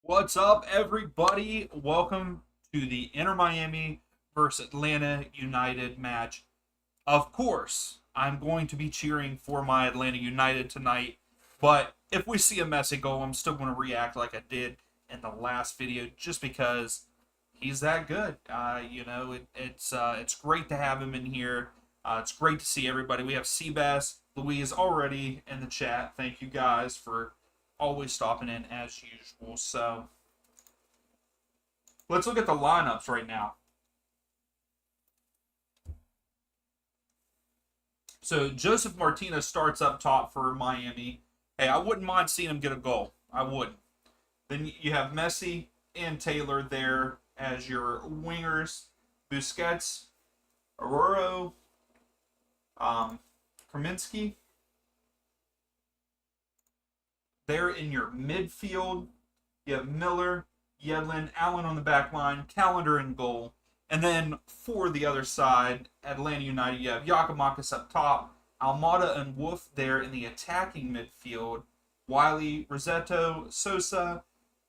What's up, everybody? Welcome to the Inter Miami versus Atlanta United match. Of course, I'm going to be cheering for my Atlanta United tonight, but if we see a Messi goal, I'm still going to react like I did in the last video just because he's that good. It's great to have him in here. It's great to see everybody. We have Seabass, Louise already in the chat. Thank you guys for always stopping in as usual. So let's look at the lineups right now. So Joseph Martinez starts up top for Miami. Hey, I wouldn't mind seeing him get a goal. I wouldn't. Then you have Messi and Taylor there as your wingers. Busquets, Aurora, Kraminski. There in your midfield, you have Miller, Yedlin, Allen on the back line, Calendar in goal. And then for the other side, Atlanta United, you have Giacomakis up top, Almada and Wolf there in the attacking midfield, Wiley, Rosetto, Sosa,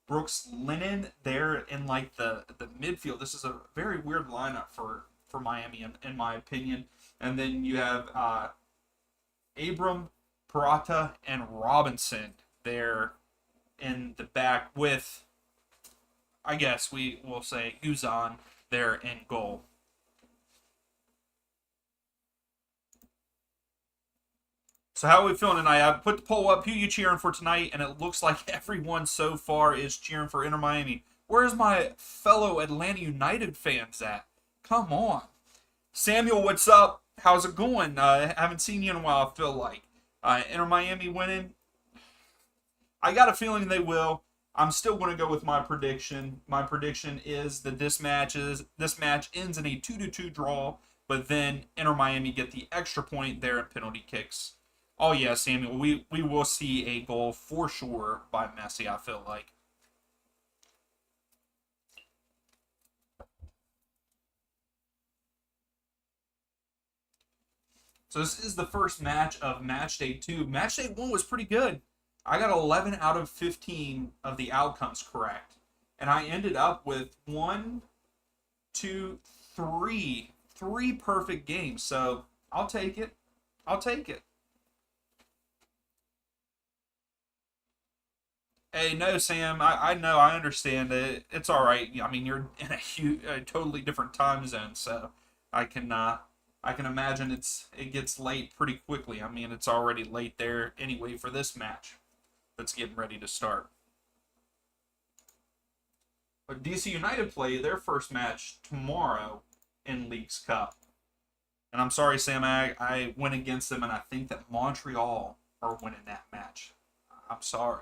Brooks, Lennon there in like the midfield. This is a very weird lineup for Miami, in my opinion. And then you have Abram, Parata, and Robinson there in the back with, I guess we will say, Guzan there in goal. So how are we feeling tonight? I put the poll up. Who you cheering for tonight? And it looks like everyone so far is cheering for Inter Miami. Where's my fellow Atlanta United fans at? Come on. Samuel, what's up? How's it going? I haven't seen you in a while, I feel like. Inter Miami winning? I got a feeling they will. I'm still going to go with my prediction. My prediction is that this match ends in a 2-2 draw, but then Inter Miami get the extra point there in penalty kicks. Oh yeah, Samuel, we will see a goal for sure by Messi, I feel like. So this is the first match of match day 2. Match day 1 was pretty good. I got 11 out of 15 of the outcomes correct. And I ended up with 3 perfect games. So I'll take it. I'll take it. Hey, no, Sam. I know. I understand it. It's all right. I mean, you're in a totally different time zone, so I can imagine it gets late pretty quickly. I mean, it's already late there anyway for this match that's getting ready to start. But DC United play their first match tomorrow in Leagues Cup. And I'm sorry, Sam, I went against them, and I think that Montreal are winning that match. I'm sorry.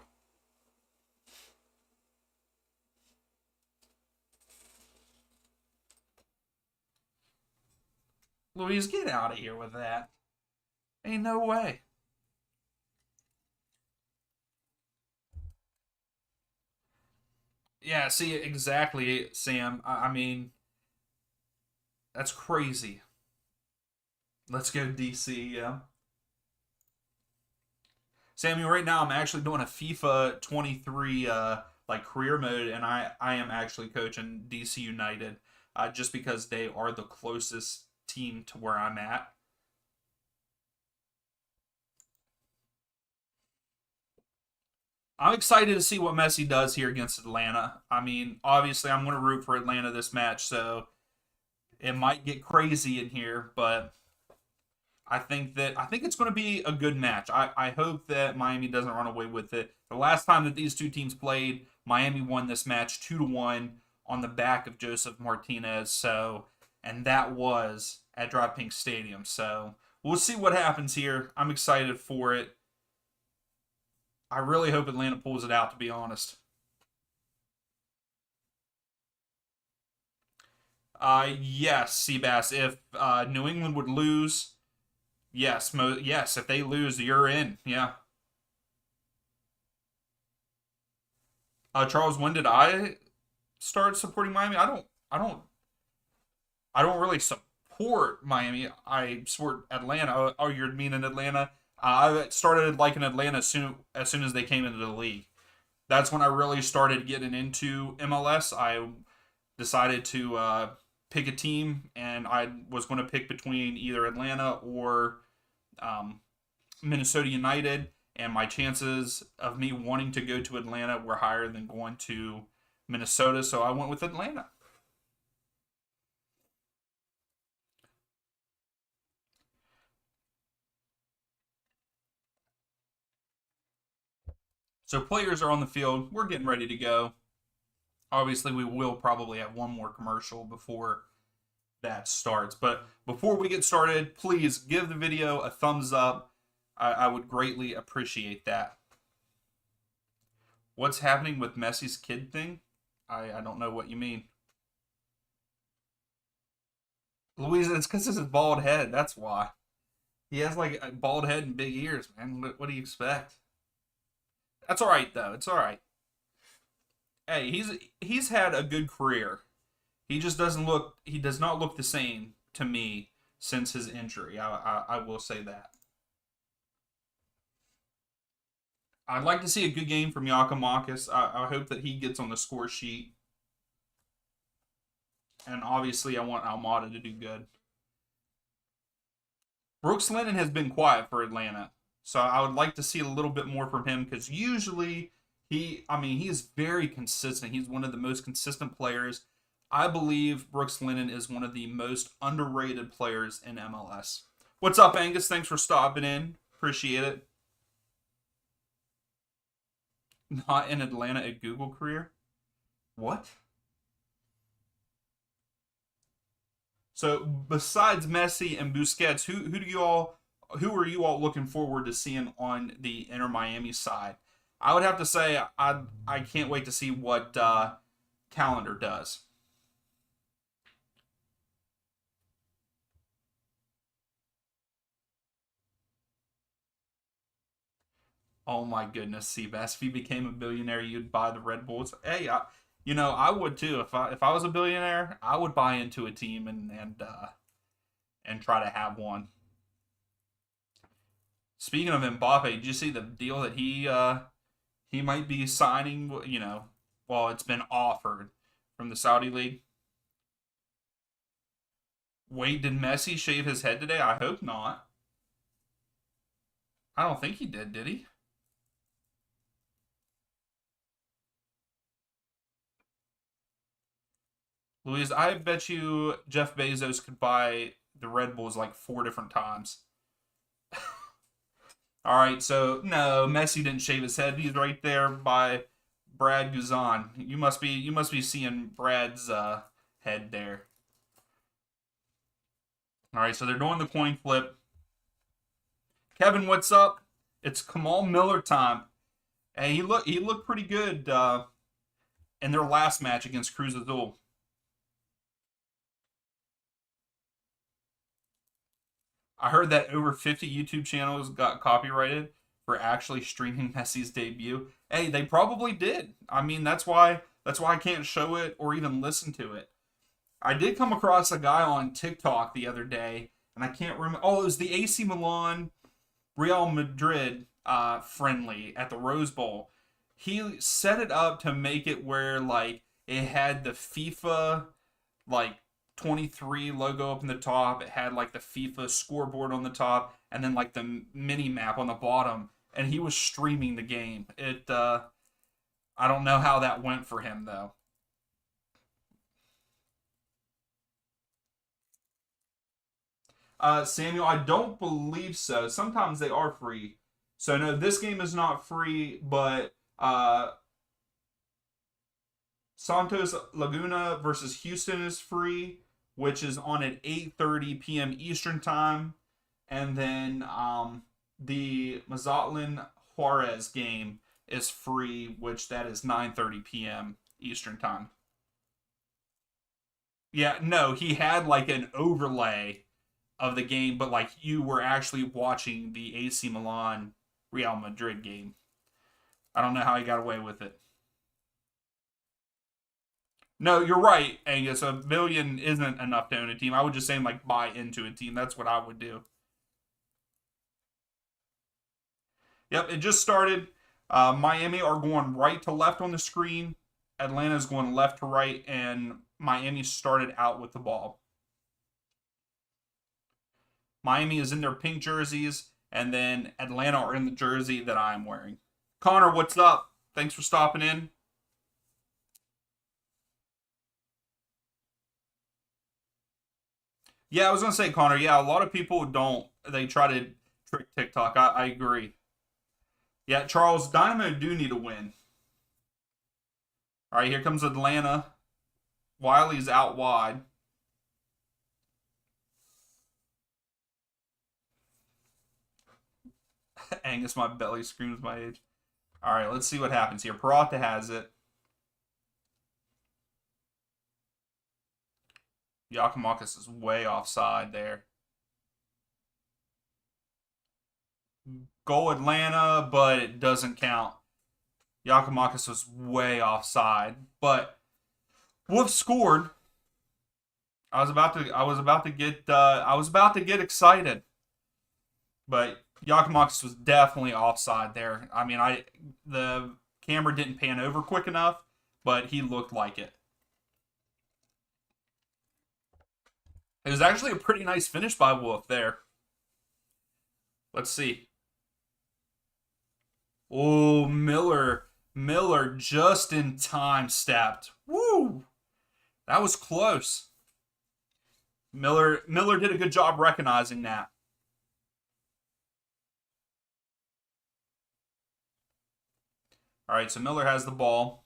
Louise, get out of here with that. Ain't no way. Yeah, see, exactly, Sam. I mean, that's crazy. Let's go DC, yeah. Samuel, right now I'm actually doing a FIFA 23 like career mode, and I am actually coaching DC United just because they are the closest team to where I'm at. I'm excited to see what Messi does here against Atlanta. I mean, obviously, I'm going to root for Atlanta this match, so it might get crazy in here, but I think it's going to be a good match. I hope that Miami doesn't run away with it. The last time that these two teams played, Miami won this match 2-1 on the back of Joseph Martinez. So, and that was at Drive Pink Stadium. So we'll see what happens here. I'm excited for it. I really hope Atlanta pulls it out, to be honest. Yes, Seabass. If New England would lose, yes, yes. If they lose, you're in. Yeah. Charles, when did I start supporting Miami? I don't really support Miami. I support Atlanta. Oh, you're meaning Atlanta? I started liking Atlanta as soon as they came into the league. That's when I really started getting into MLS. I decided to pick a team, and I was going to pick between either Atlanta or um, Minnesota United, and my chances of me wanting to go to Atlanta were higher than going to Minnesota, so I went with Atlanta. So players are on the field. We're getting ready to go. Obviously, we will probably have one more commercial before that starts. But before we get started, please give the video a thumbs up. I would greatly appreciate that. What's happening with Messi's kid thing? I don't know what you mean. Louisa, it's because of his bald head. That's why. He has like a bald head and big ears, man. What do you expect? That's all right, though. It's all right. Hey, he's had a good career. He just doesn't look. He does not look the same to me since his injury. I will say that. I'd like to see a good game from Yakimakis. I hope that he gets on the score sheet. And obviously, I want ALMADA to do good. Brooks Lennon has been quiet for Atlanta. So I would like to see a little bit more from him because usually he is very consistent. He's one of the most consistent players. I believe Brooks Lennon is one of the most underrated players in MLS. What's up, Angus? Thanks for stopping in. Appreciate it. Not in Atlanta at Google career? What? So besides Messi and Busquets, who are you all looking forward to seeing on the Inter Miami side? I would have to say I can't wait to see what Calendar does. Oh my goodness, Seabass! If he became a billionaire, you'd buy the Red Bulls. Hey, I would too. If I was a billionaire, I would buy into a team and try to have one. Speaking of Mbappe, did you see the deal that he might be signing? Well, it's been offered from the Saudi league. Wait, did Messi shave his head today? I hope not. I don't think he did he? Louise, I bet you Jeff Bezos could buy the Red Bulls like 4 different times. All right, so no, Messi didn't shave his head. He's right there by Brad Guzan. You must be seeing Brad's head there. All right, so they're doing the coin flip. Kevin, what's up? It's Kamal Miller time. Hey, he looked pretty good in their last match against Cruz Azul. I heard that over 50 YouTube channels got copyrighted for actually streaming Messi's debut. Hey, they probably did. I mean, that's why I can't show it or even listen to it. I did come across a guy on TikTok the other day, and I can't remember. Oh, it was the AC Milan Real Madrid friendly at the Rose Bowl. He set it up to make it where like it had the FIFA like 23 logo up in the top. It had like the FIFA scoreboard on the top, and then like the mini map on the bottom. And he was streaming the game. I don't know how that went for him though. Samuel, I don't believe so. Sometimes they are free. So no, this game is not free, but Santos Laguna versus Houston is free, which is on at 8:30 p.m. Eastern time, and then the Mazatlan Juarez game is free, which that is 9:30 p.m. Eastern time. Yeah, no, he had like an overlay of the game, but like you were actually watching the AC Milan Real Madrid game. I don't know how he got away with it. No, you're right, Angus. A million isn't enough to own a team. I would just say like buy into a team. That's what I would do. Yep, it just started. Miami are going right to left on the screen. Atlanta's going left to right, and Miami started out with the ball. Miami is in their pink jerseys, and then Atlanta are in the jersey that I'm wearing. Connor, what's up? Thanks for stopping in. Yeah, I was gonna say, Connor. Yeah, a lot of people don't. They try to trick TikTok. I agree. Yeah, Charles, Dynamo do need a win. All right, here comes Atlanta. Wiley's out wide. Angus, my belly screams my age. All right, let's see what happens here. Peralta has it. Yakimakis is way offside there. Goal Atlanta, but it doesn't count. Yakimakis was way offside, but Wolf scored. I was about to get excited, but Yakimakis was definitely offside there. I mean, the camera didn't pan over quick enough, but he looked like it. It was actually a pretty nice finish by Wolf there. Let's see. Oh, Miller. Miller just in time stepped. Woo! That was close. Miller did a good job recognizing that. All right, so Miller has the ball.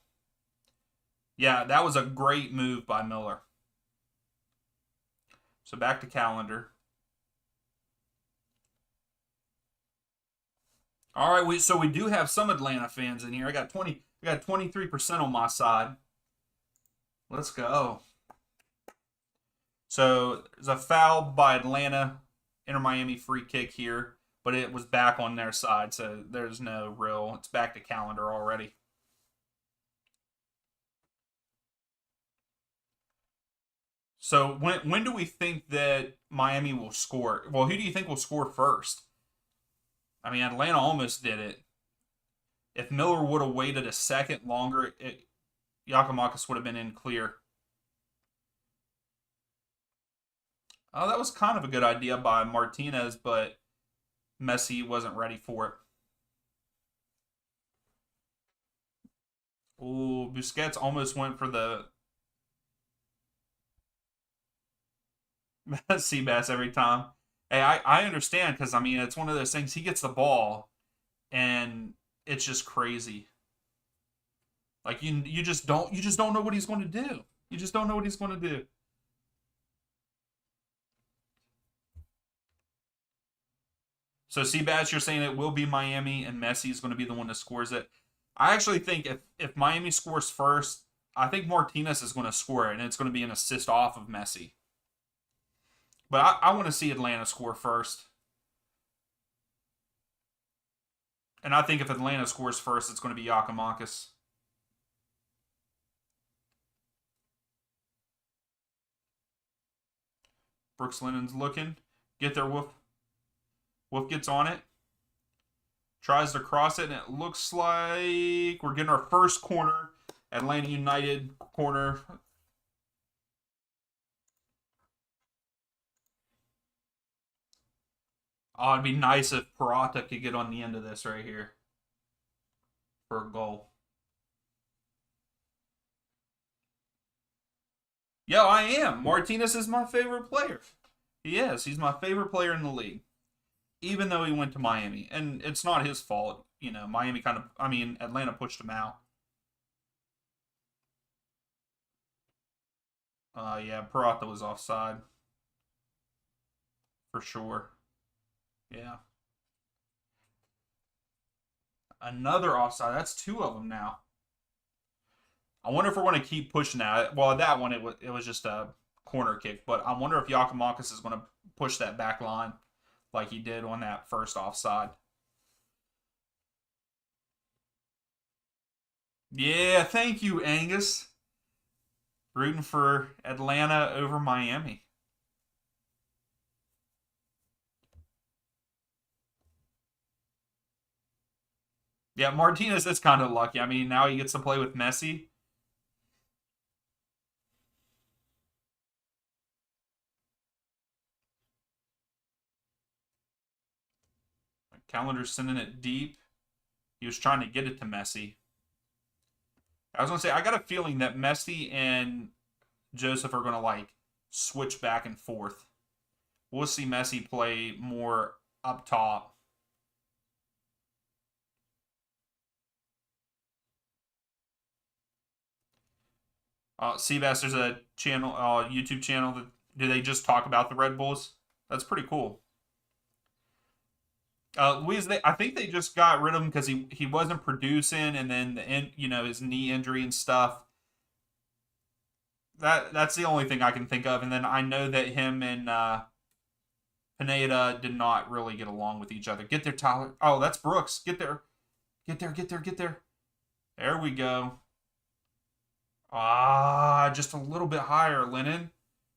Yeah, that was a great move by Miller. So back to Calendar. All right, so we do have some Atlanta fans in here. I got 23% on my side. Let's go. So there's a foul by Atlanta, Inter Miami free kick here, but it was back on their side, so there's no real. It's back to Calendar already. So when do we think that Miami will score? Well, who do you think will score first? I mean, Atlanta almost did it. If Miller would have waited a second longer, Yakimakis would have been in clear. Oh, that was kind of a good idea by Martinez, but Messi wasn't ready for it. Ooh, Busquets almost went for the Seabass every time. Hey, I understand because I mean it's one of those things. He gets the ball, and it's just crazy. Like you just don't know what he's going to do. You just don't know what he's going to do. So Seabass, you're saying it will be Miami, and Messi is going to be the one that scores it. I actually think if Miami scores first, I think Martinez is going to score it, and it's going to be an assist off of Messi. But I want to see Atlanta score first. And I think if Atlanta scores first, it's going to be Yakimakis. Brooks Lennon's looking. Get there, Wolf. Wolf gets on it. Tries to cross it, and it looks like we're getting our first corner. Atlanta United corner. Oh, it'd be nice if Peralta could get on the end of this right here for a goal. Yo, I am. Martinez is my favorite player. He is. He's my favorite player in the league. Even though he went to Miami. And it's not his fault. You know, Miami Atlanta pushed him out. Yeah, Peralta was offside. For sure. Yeah. Another offside. That's two of them now. I wonder if we're going to keep pushing that. Well, that one, it was just a corner kick. But I wonder if Yakimakis is going to push that back line like he did on that first offside. Yeah, thank you, Angus. Rooting for Atlanta over Miami. Yeah, Martinez is kind of lucky. I mean, now he gets to play with Messi. Calendar's sending it deep. He was trying to get it to Messi. I was gonna say I got a feeling that Messi and Joseph are gonna like switch back and forth. We'll see Messi play more up top. Seabass, there's a channel, YouTube channel that do they just talk about the Red Bulls? That's pretty cool. Luis, I think they just got rid of him because he wasn't producing, and then his knee injury and stuff. That's the only thing I can think of, and then I know that him and Pineda did not really get along with each other. Get there, Tyler. Oh, that's Brooks. Get there, get there, get there, get there. There we go. Just a little bit higher, Lennon.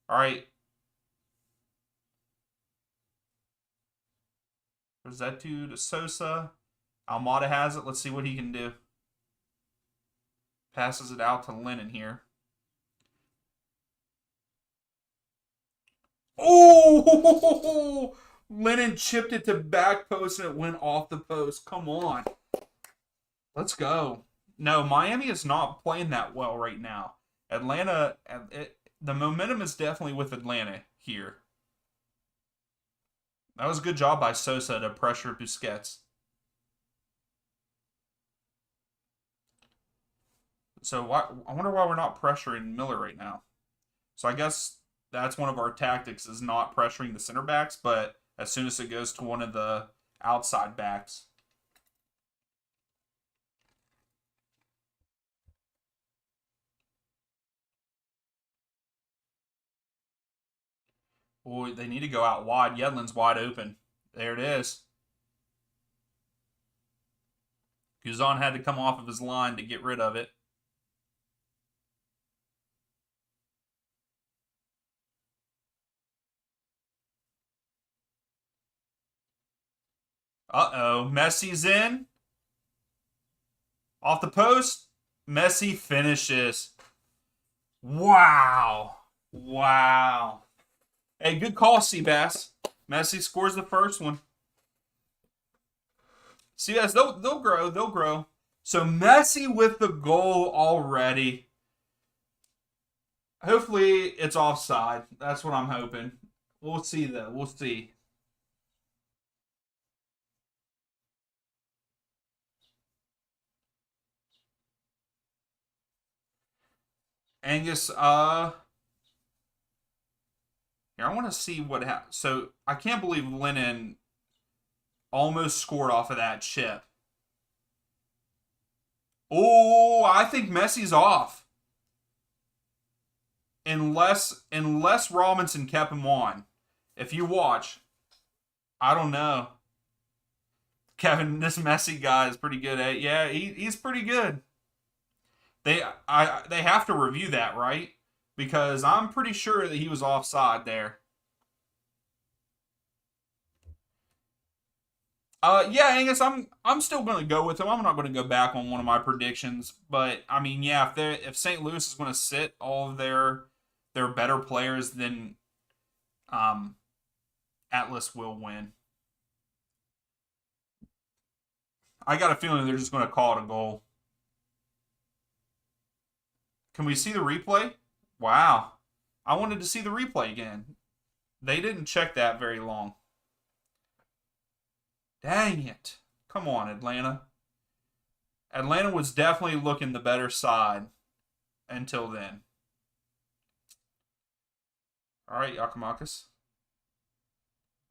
All right. Rossetto to Sosa. Almada has it. Let's see what he can do. Passes it out to Lennon here. Oh! Lennon chipped it to back post and it went off the post. Come on. Let's go. No, Miami is not playing that well right now. Atlanta, the momentum is definitely with Atlanta here. That was a good job by Sosa to pressure Busquets. So I wonder why we're not pressuring Miller right now. So I guess that's one of our tactics is not pressuring the center backs, but as soon as it goes to one of the outside backs. Boy, they need to go out wide. Yedlin's wide open. There it is. Guzan had to come off of his line to get rid of it. Uh-oh. Messi's in. Off the post. Messi finishes. Wow. Wow. Hey, good call, Seabass. Messi scores the first one. Seabass, they'll grow. They'll grow. So Messi with the goal already. Hopefully it's offside. That's what I'm hoping. We'll see, though. We'll see. Angus, here, I want to see what happened. So, I can't believe Lennon almost scored off of that chip. Oh, I think Messi's off. Unless Robinson kept him on. If you watch, I don't know. Kevin, this Messi guy is pretty good at. Yeah, he's pretty good. They have to review that, right? Because I'm pretty sure that he was offside there. Yeah, Angus, I'm still going to go with him. I'm not going to go back on one of my predictions, but I mean, yeah, if St. Louis is going to sit all of their better players, then Atlas will win. I got a feeling they're just going to call it a goal. Can we see the replay? Wow. I wanted to see the replay again. They didn't check that very long. Dang it. Come on, Atlanta. Atlanta was definitely looking the better side until then. All right, Yakamakis.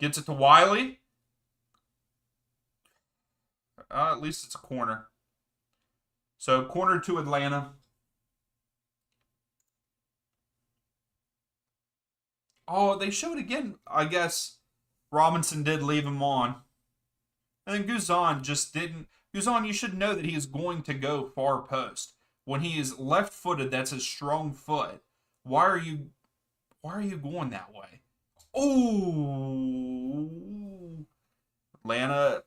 Gets it to Wiley. At least it's a corner. So, corner to Atlanta. Oh, they showed again. I guess Robinson did leave him on. And then Guzan just didn't. Guzan, you should know that he is going to go far post. When he is left-footed, that's his strong foot. Why are you going that way? Oh, Atlanta.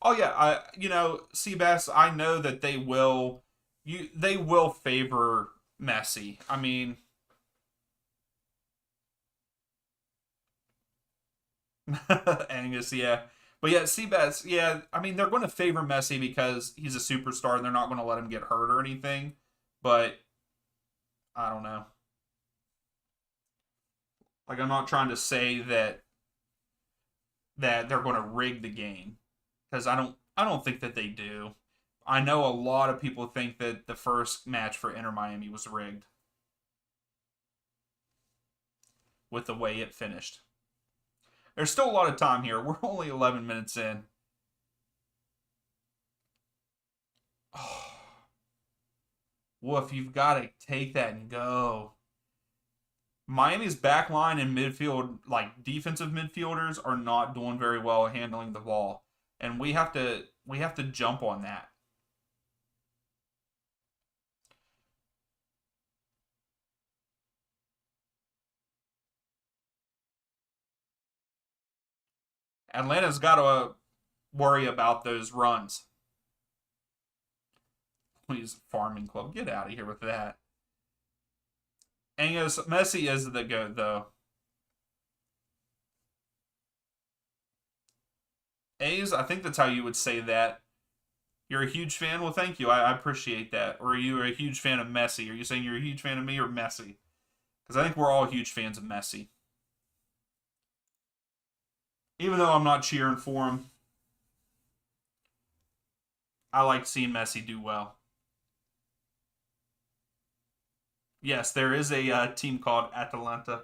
Oh yeah, Seabass, I know that they will favor Messi. I mean, Angus, yeah. But yeah, Seabass, yeah, I mean they're going to favor Messi because he's a superstar and they're not going to let him get hurt or anything. But I don't know. Like I'm not trying to say that they're going to rig the game because I don't think that they do. I know a lot of people think that the first match for Inter Miami was rigged with the way it finished. There's still a lot of time here. We're only 11 minutes in. Oh, Woof, you've got to take that and go. Miami's back line and midfield, like defensive midfielders, are not doing very well handling the ball, and we have to jump on that. Atlanta's got to worry about those runs. Please, farming club, get out of here with that. Angus Messi is the goat though. A's, I think that's how you would say that. You're a huge fan? Well, thank you. I appreciate that. Or are you a huge fan of Messi? Are you saying you're a huge fan of me or Messi? Because I think we're all huge fans of Messi. Even though I'm not cheering for him, I like seeing Messi do well. Yes, there is a team called Atalanta.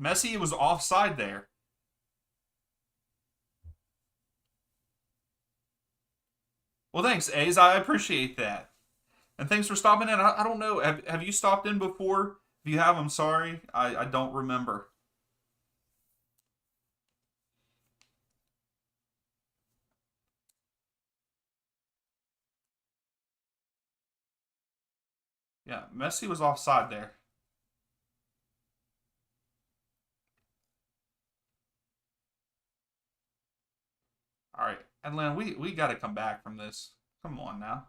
Messi was offside there. Well, thanks, A's. I appreciate that. And thanks for stopping in. I don't know. Have you stopped in before? If you have, I'm sorry. I don't remember. Yeah, Messi was offside there. All right, Atlanta, we got to come back from this. Come on now.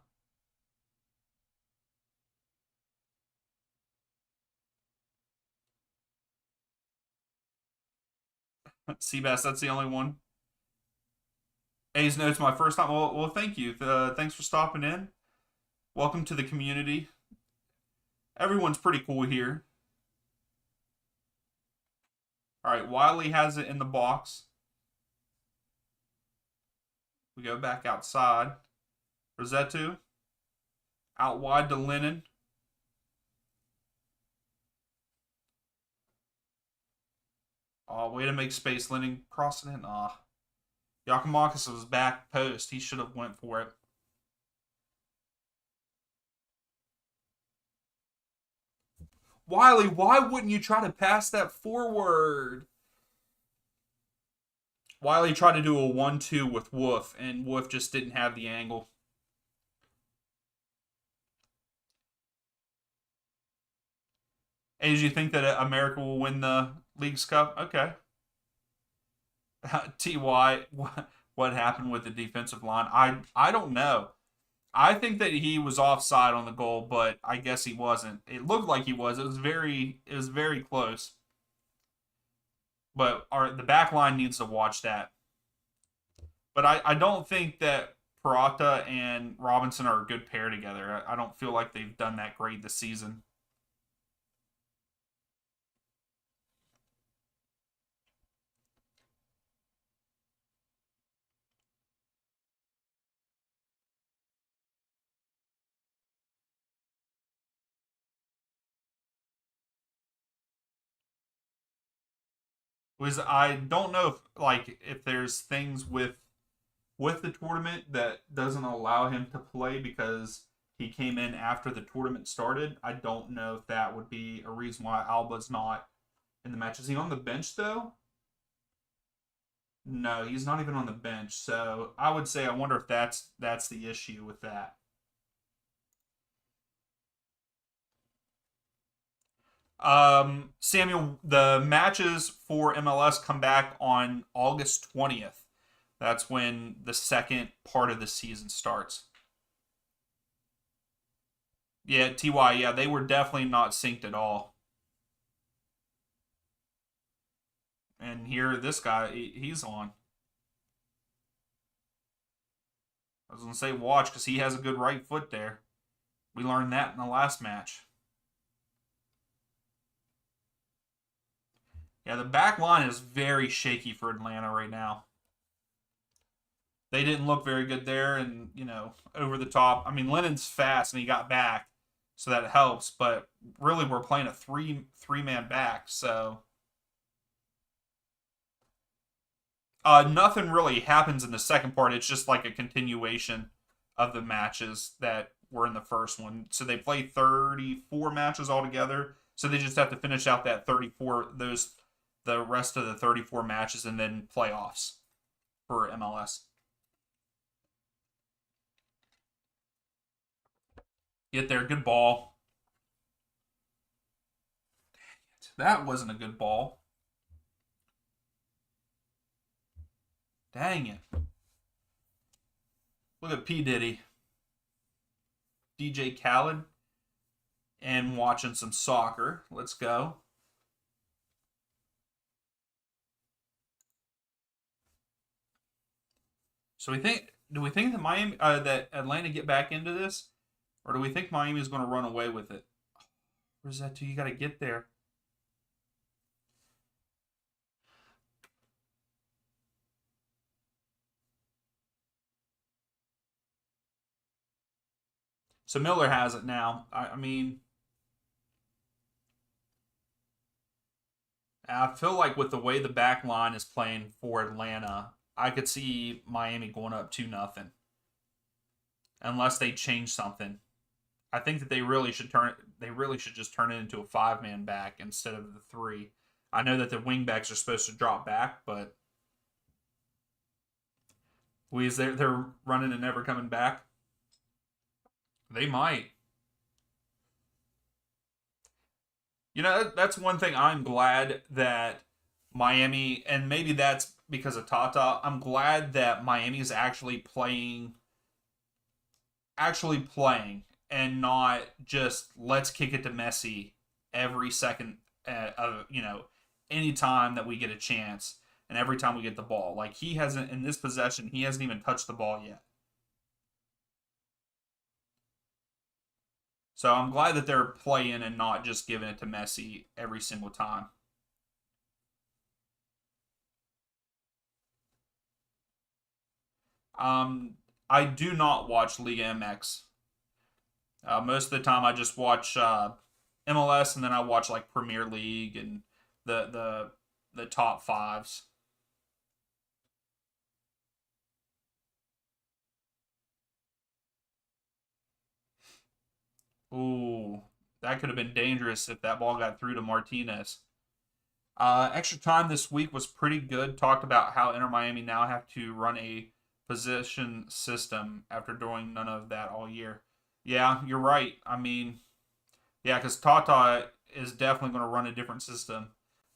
Seabass, that's the only one. A's notes my first time. Well, thank you. Thanks for stopping in. Welcome to the community. Everyone's pretty cool here. All right, Wiley has it in the box. We go back outside. Rosetto out wide to Lennon. Oh, way to make space. Lennon crossing in. Ah, Yakimakis was back post. He should have went for it. Wiley, why wouldn't you try to pass that forward? Wiley tried to do a 1-2 with Wolf, and Wolf just didn't have the angle. As you think that America will win the League's Cup? Okay. Ty, what happened with the defensive line? I don't know. I think that he was offside on the goal, but I guess he wasn't. It looked like he was. It was very close. But the back line needs to watch that. But I don't think that Peralta and Robinson are a good pair together. I don't feel like they've done that great this season. Was I don't know if there's things with the tournament that doesn't allow him to play because he came in after the tournament started. I don't know if that would be a reason why Alba's not in the match. Is he on the bench though? No, he's not even on the bench. So I would say I wonder if that's the issue with that. Samuel, the matches for MLS come back on August 20th. That's when the second part of the season starts. Yeah, TY, yeah, they were definitely not synced at all. And here, this guy, he's on. I was going to say watch because he has a good right foot there. We learned that in the last match. Yeah, the back line is very shaky for Atlanta right now. They didn't look very good there, and over the top. I mean, Lennon's fast and he got back, so that helps. But really, we're playing a three man back, so nothing really happens in the second part. It's just like a continuation of the matches that were in the first one. So they play 34 matches altogether. So they just have to finish out that 34 the rest of the 34 matches and then playoffs for MLS. Get there, good ball. That wasn't a good ball. Dang it. Look at P. Diddy, DJ Khaled, and watching some soccer. Let's go. So do we think that that Atlanta get back into this, or do we think Miami is going to run away with it? Where's that to? You got to get there. So Miller has it now. I mean, I feel like with the way the back line is playing for Atlanta, I could see Miami going up 2-0 unless they change something. I think that they really should just turn it into a five-man back instead of the three. I know that the wingbacks are supposed to drop back, but they're running and never coming back. They might. That's one thing I'm glad that Miami, and maybe that's because of Tata. I'm glad that Miami is actually playing, and not just let's kick it to Messi every second of any time that we get a chance and every time we get the ball. Like he hasn't in this possession, he hasn't even touched the ball yet. So I'm glad that they're playing and not just giving it to Messi every single time. I do not watch Liga MX. Most of the time, I just watch MLS, and then I watch like Premier League and the top fives. Ooh, that could have been dangerous if that ball got through to Martinez. Extra time this week was pretty good. Talked about how Inter Miami now have to run a position system after doing none of that all year. Yeah, you're right. I mean, yeah, because Tata is definitely going to run a different system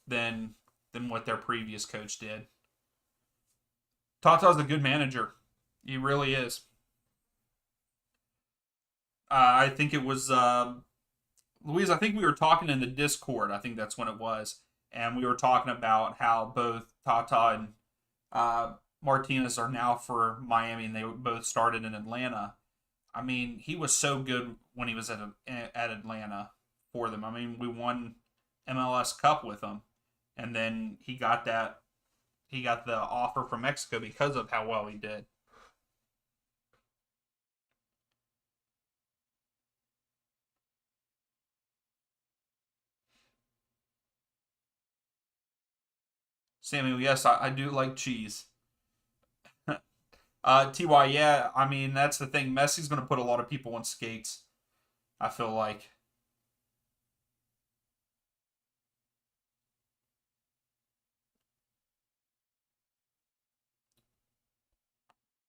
than what their previous coach did. Tata's a good manager. He really is. I think it was Louise. I think we were talking in the Discord. I think that's when it was, and we were talking about how both Tata and Martinez are now for Miami, and they both started in Atlanta. I mean, he was so good when he was at Atlanta for them. I mean, we won MLS Cup with him, and then he got the offer from Mexico because of how well he did. Samuel, yes, I do like cheese. Ty, yeah, I mean that's the thing. Messi's going to put a lot of people on skates. I feel like.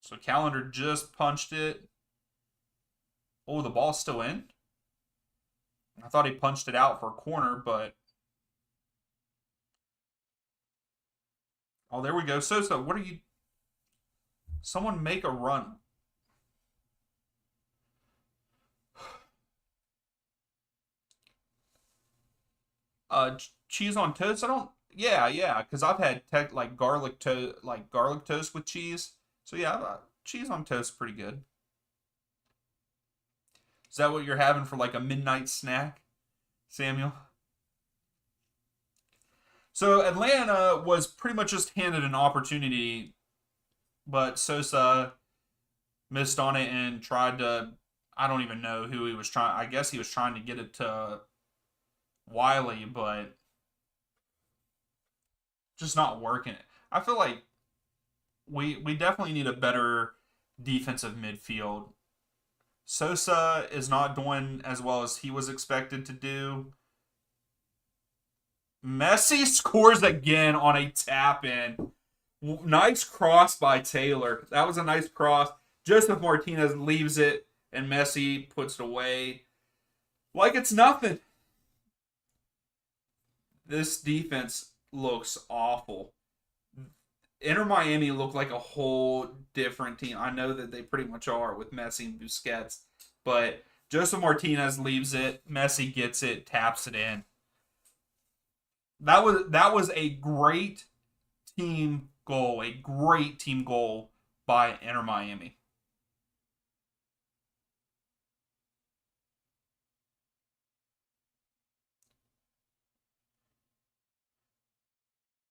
So Calendar just punched it. Oh, the ball's still in. I thought he punched it out for a corner, but oh, there we go. Sosa, what are you? Someone make a run. Cheese on toast. I don't. Yeah, yeah, because I've had like garlic toast with cheese. So yeah, cheese on toast pretty good. Is that what you're having for like a midnight snack, Samuel? So Atlanta was pretty much just handed an opportunity, but Sosa missed on it and tried to. I don't even know who he was trying. I guess he was trying to get it to Wiley, but just not working. I feel like we definitely need a better defensive midfield. Sosa is not doing as well as he was expected to do. Messi scores again on a tap in. Nice cross by Taylor. That was a nice cross. Joseph Martinez leaves it, and Messi puts it away like it's nothing. This defense looks awful. Inter Miami looked like a whole different team. I know that they pretty much are with Messi and Busquets, but Joseph Martinez leaves it. Messi gets it, taps it in. That was a great team goal, a great team goal by Inter Miami.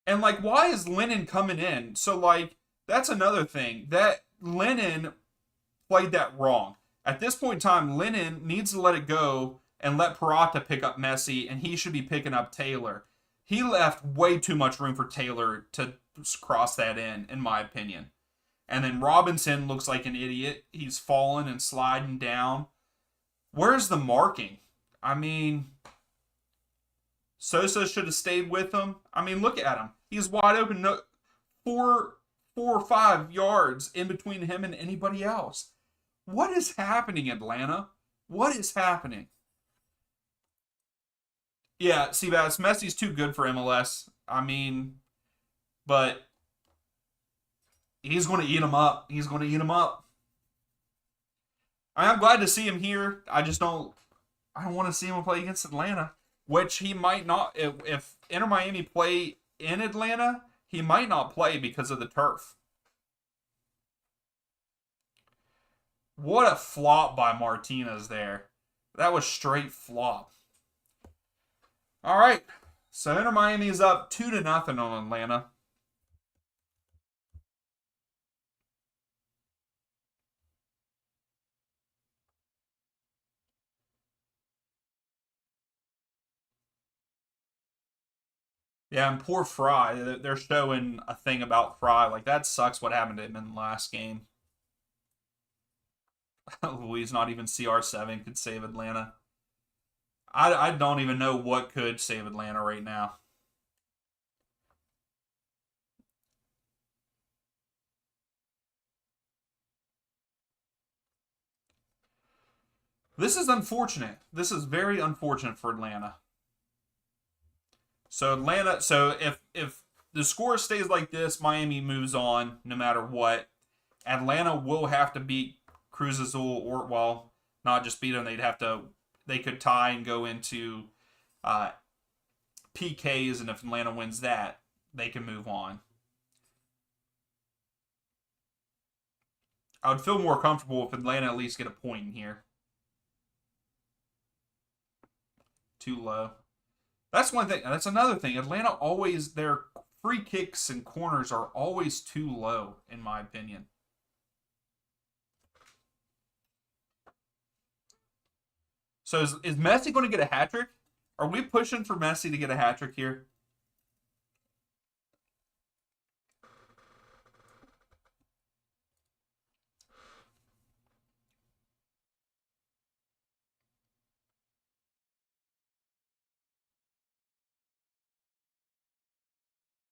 And like, why is Lennon coming in? So like, that's another thing that Lennon played that wrong. At this point in time, Lennon needs to let it go and let Peralta pick up Messi, and he should be picking up Taylor. He left way too much room for Taylor to cross that in my opinion. And then Robinson looks like an idiot. He's falling and sliding down. Where's the marking? I mean, Sosa should have stayed with him. I mean, look at him. He's wide open. No, four or 5 yards in between him and anybody else. What is happening, Atlanta? What is happening? Yeah, Seabass, Messi's too good for MLS. I mean, but he's going to eat him up. He's going to eat him up. I'm glad to see him here. I just don't. I don't want to see him play against Atlanta, which he might not. If Inter Miami play in Atlanta, he might not play because of the turf. What a flop by Martinez there. That was straight flop. All right. So Inter Miami is up 2-0 on Atlanta. Yeah, and poor Fry. They're showing a thing about Fry. Like, that sucks what happened to him in the last game. Luis, not even CR7 could save Atlanta. I don't even know what could save Atlanta right now. This is unfortunate. This is very unfortunate for Atlanta. So if the score stays like this, Miami moves on no matter what. Atlanta will have to beat Cruz Azul, or well, not just beat them. They could tie and go into uh, PKs, and if Atlanta wins that, they can move on. I would feel more comfortable if Atlanta at least get a point in here. Too low. That's one thing. That's another thing. Atlanta always, their free kicks and corners are always too low, in my opinion. So is Messi going to get a hat trick? Are we pushing for Messi to get a hat trick here?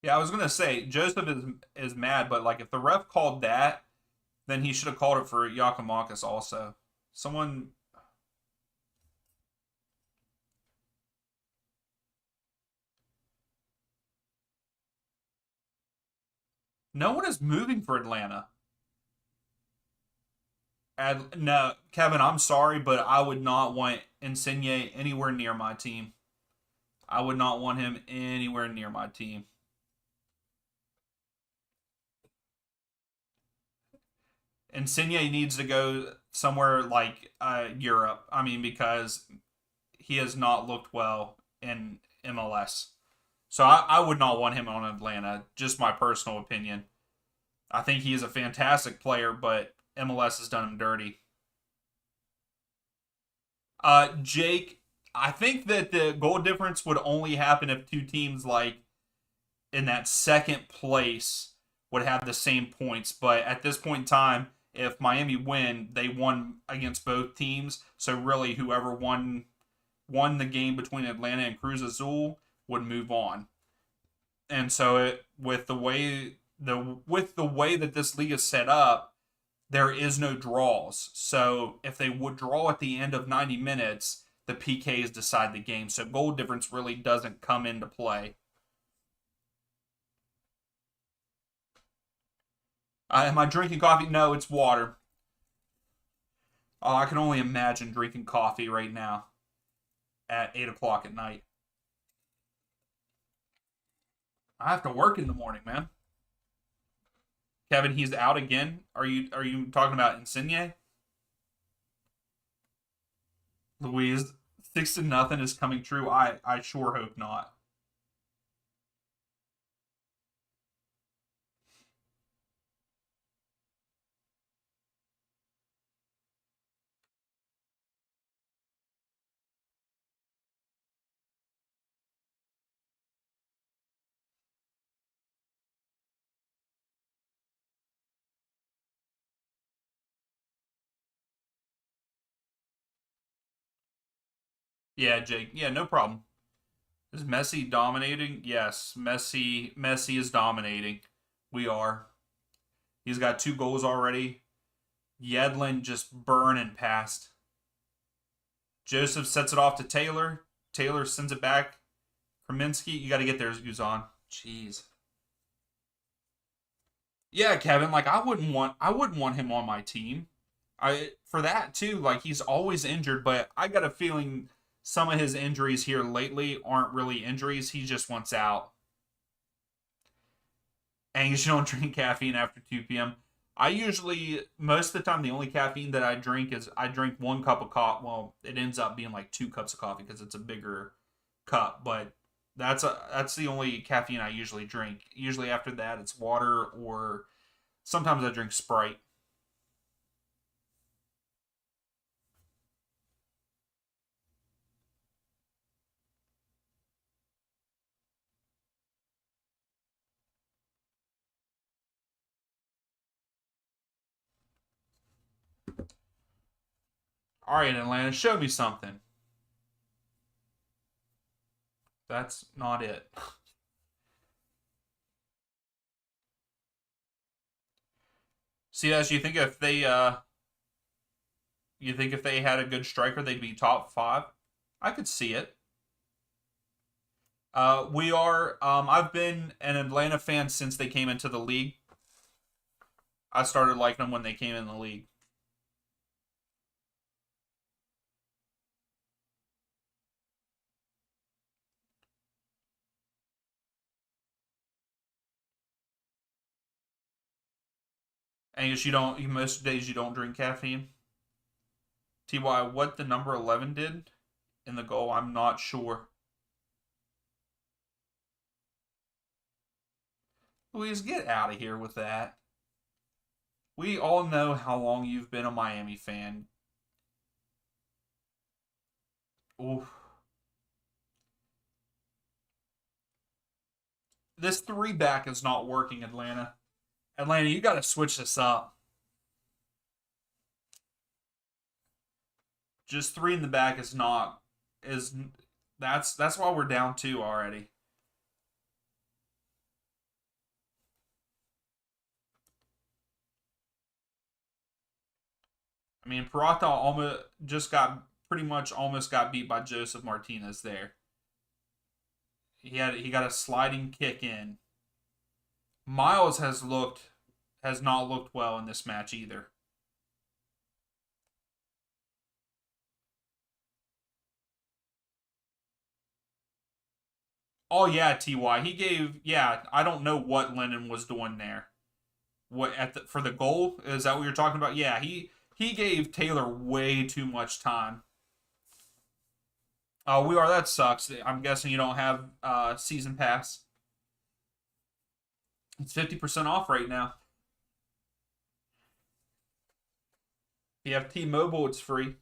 Yeah, I was gonna say Joseph is mad, but like if the ref called that, then he should have called it for Yakimakis also. Someone No one is moving for Atlanta. No, Kevin, I'm sorry, but I would not want Insigne anywhere near my team. I would not want him anywhere near my team. Insigne needs to go somewhere like Europe. I mean, because he has not looked well in MLS. So I would not want him on Atlanta. Just my personal opinion. I think he is a fantastic player, but MLS has done him dirty. Jake, I think that the goal difference would only happen if two teams like in that second place would have the same points. But at this point in time, if Miami win, they won against both teams. So really, whoever won the game between Atlanta and Cruz Azul would move on. And so with the way that this league is set up, there is no draws. So if they would draw at the end of 90 minutes, the PKs decide the game. So goal difference really doesn't come into play. Am I drinking coffee? No, it's water. Oh, I can only imagine drinking coffee right now at 8 o'clock at night. I have to work in the morning, man. Kevin, he's out again. Are you talking about Insigne? Louise, 6-0 is coming true. I sure hope not. Yeah, Jake. Yeah, no problem. Is Messi dominating? Yes, Messi is dominating. We are. He's got 2 goals already. Yedlin just burning past. Joseph sets it off to Taylor. Taylor sends it back. Kraminski, you got to get there, Guzan. Jeez. Yeah, Kevin. Like I wouldn't want him on my team. I for that too. Like he's always injured, but I got a feeling some of his injuries here lately aren't really injuries. He just wants out. And you don't drink caffeine after 2 p.m. I usually, most of the time, the only caffeine that I drink is I drink 1 cup of coffee. Well, it ends up being like 2 cups of coffee because it's a bigger cup, but that's the only caffeine I usually drink. Usually after that, it's water or sometimes I drink Sprite. All right, Atlanta, show me something. That's not it. CS, you think if they had a good striker, they'd be top five? I could see it. We are. I've been an Atlanta fan since they came into the league. I started liking them when they came in the league. And you don't. Most days you don't drink caffeine. Ty, what the number 11 did in the goal, I'm not sure. Please get out of here with that. We all know how long you've been a Miami fan. Oof. This three back is not working, Atlanta. Atlanta, you got to switch this up. Just three in the back is not is that's why we're down two already. I mean, Peralta almost just got pretty much almost got beat by Joseph Martinez there. He got a sliding kick in. Miles has not looked well in this match either. Oh yeah, Ty. He gave yeah. I don't know what Lennon was doing there. What at the for the goal? Is that what you're talking about? Yeah, he gave Taylor way too much time. Oh, we are. That sucks. I'm guessing you don't have season pass. It's 50% off right now. If you have T-Mobile, it's free.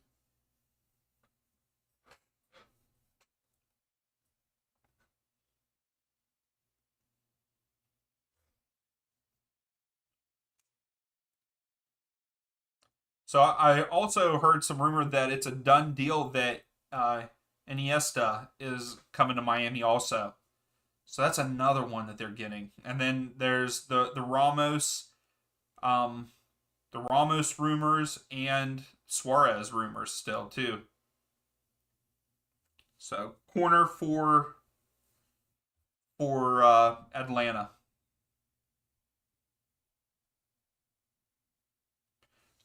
So I also heard some rumor that it's a done deal that Iniesta is coming to Miami also. So that's another one that they're getting. And then there's um, the Ramos rumors and Suarez rumors still too. So corner for Atlanta.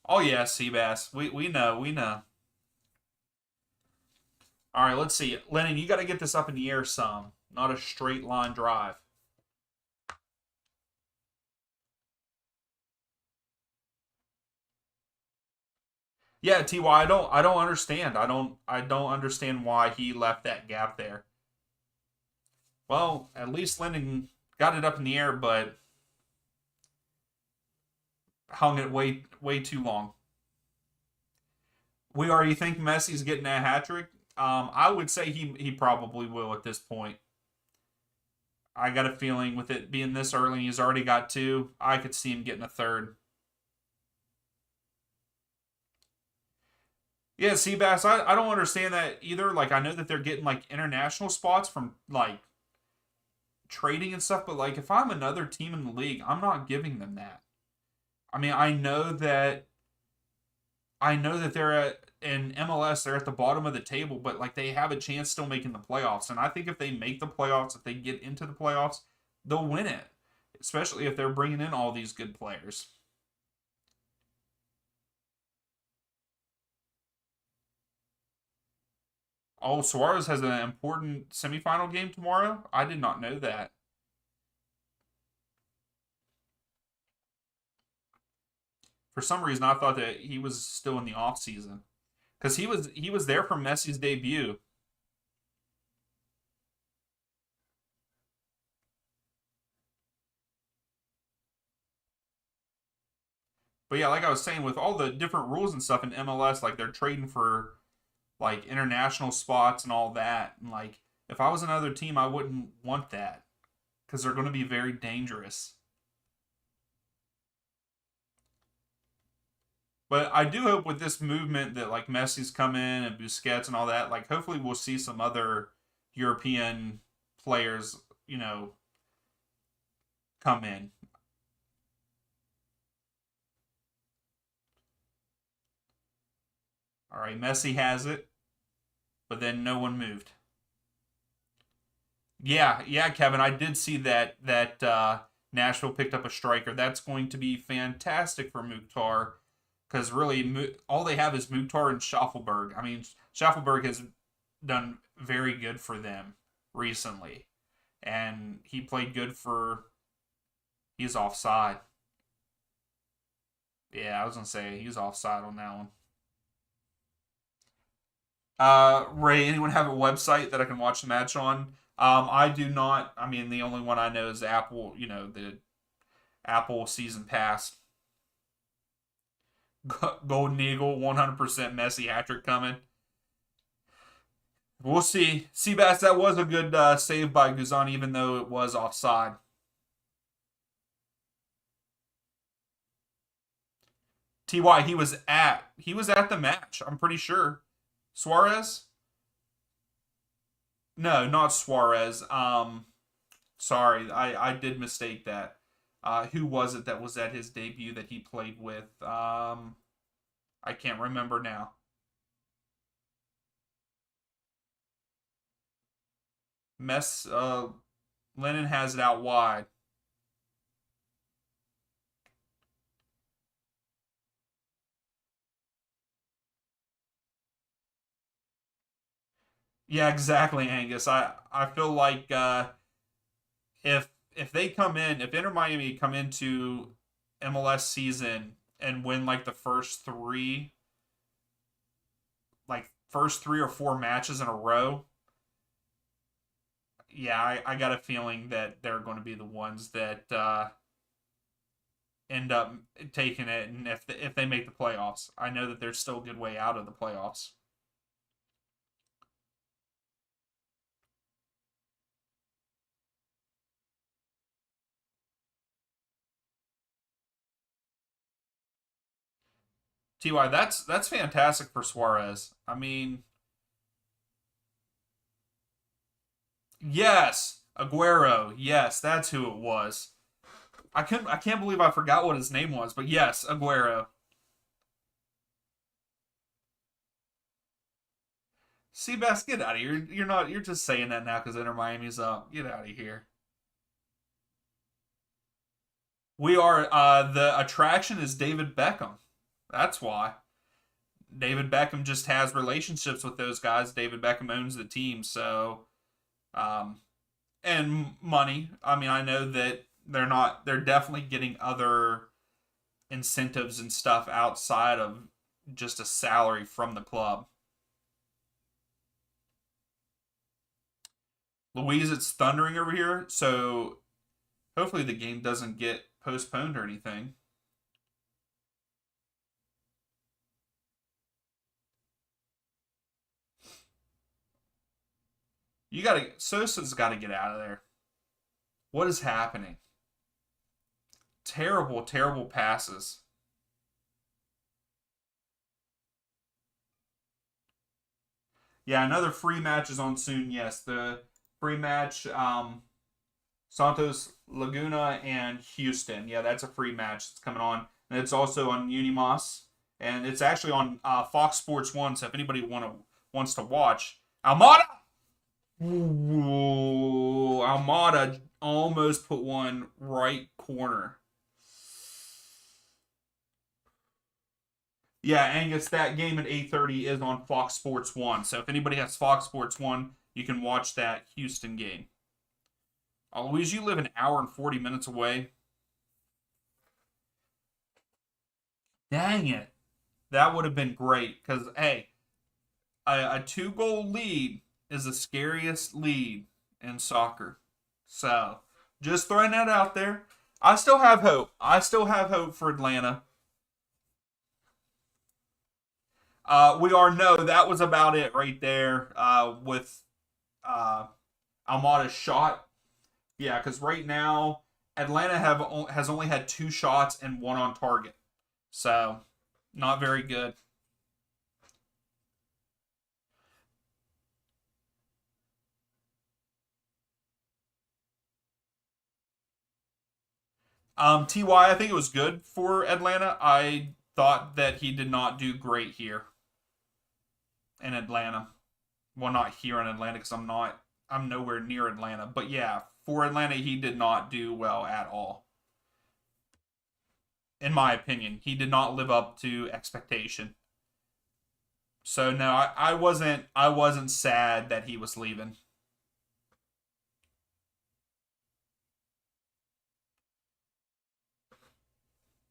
Oh yeah, Seabass. We know. All right, let's see. Lennon, you got to get this up in the air some, not a straight line drive. Yeah, Ty, I don't understand. I don't understand why he left that gap there. Well, at least Lennon got it up in the air, but hung it way too long. We already think Messi's getting a hat trick. I would say he probably will at this point. I got a feeling with it being this early, he's already got two. I could see him getting a third. Yeah, Seabass, I don't understand that either. Like, I know that they're getting like international spots from like trading and stuff, but like if I'm another team in the league, I'm not giving them that. I mean, I know that they're at in MLS, they're at the bottom of the table, but like they have a chance still making the playoffs. And I think if they make the playoffs, if they get into the playoffs, they'll win it. Especially if they're bringing in all these good players. Oh, Suarez has an important semifinal game tomorrow. I did not know that. For some reason, I thought that he was still in the off season because he was there for Messi's debut. But yeah, like I was saying, with all the different rules and stuff in MLS, like they're trading for like international spots and all that. And like if I was another team, I wouldn't want that because they're going to be very dangerous. But I do hope with this movement that like Messi's come in and Busquets and all that, like hopefully we'll see some other European players, come in. All right, Messi has it, but then no one moved. Yeah, yeah, Kevin, I did see that Nashville picked up a striker. That's going to be fantastic for Mukhtar because really all they have is Mukhtar and Schaffelberg. I mean, Schaffelberg has done very good for them recently, and he played good for. He's offside. Yeah, I was gonna say he's offside on that one. Ray, anyone have a website that I can watch the match on? I do not. I mean, the only one I know is Apple. The Apple season pass. Golden Eagle, 100% Messi hat trick coming. We'll see. Seabass, that was a good save by Guzan, even though it was offside. Ty, he was at the match. I'm pretty sure. Suarez? No, not Suarez. Sorry, I did mistake that. Who was it that was at his debut that he played with? I can't remember now. Mess. Lennon has it out wide. Yeah, exactly, Angus. I feel like if they come in, if Inter Miami come into MLS season and win like the first three or four matches in a row, yeah, I got a feeling that they're going to be the ones that end up taking it. And if they make the playoffs, I know that there's still a good way out of the playoffs. Ty, that's fantastic for Suarez. I mean, yes, Aguero. Yes, that's who it was. I can't believe I forgot what his name was, but yes, Aguero. Seabass, get out of here. You're not. You're just saying that now because Inter Miami's up. Get out of here. We are. The attraction is David Beckham. That's why. David Beckham just has relationships with those guys. David Beckham owns the team, so um, and money. I mean, I know that they're not. They're definitely getting other incentives and stuff outside of just a salary from the club. Louise, it's thundering over here, so hopefully the game doesn't get postponed or anything. You gotta Sosa's got to get out of there. What is happening? Terrible, terrible passes. Yeah, another free match is on soon. Yes, the free match. Santos Laguna and Houston. Yeah, that's a free match that's coming on, and it's also on Unimos, and it's actually on Fox Sports One. So if anybody wants to watch, Almada, ooh, Almada almost put one right corner. Yeah, Angus, that game at 8:30 is on Fox Sports One. So if anybody has Fox Sports One, you can watch that Houston game. Louise, you live an hour and 40 minutes away. Dang it. That would have been great because, hey, a two-goal lead is the scariest lead in soccer. So, just throwing that out there. I still have hope. I still have hope for Atlanta. We are no, that was about it right there with uh, Almada's shot. Yeah, because right now Atlanta has only had two shots and one on target, so not very good. Ty, I think it was good for Atlanta. I thought that he did not do great here in Atlanta. Well, not here in Atlanta because I'm nowhere near Atlanta. But yeah, for Atlanta, he did not do well at all. In my opinion, he did not live up to expectation. So no, I wasn't sad that he was leaving.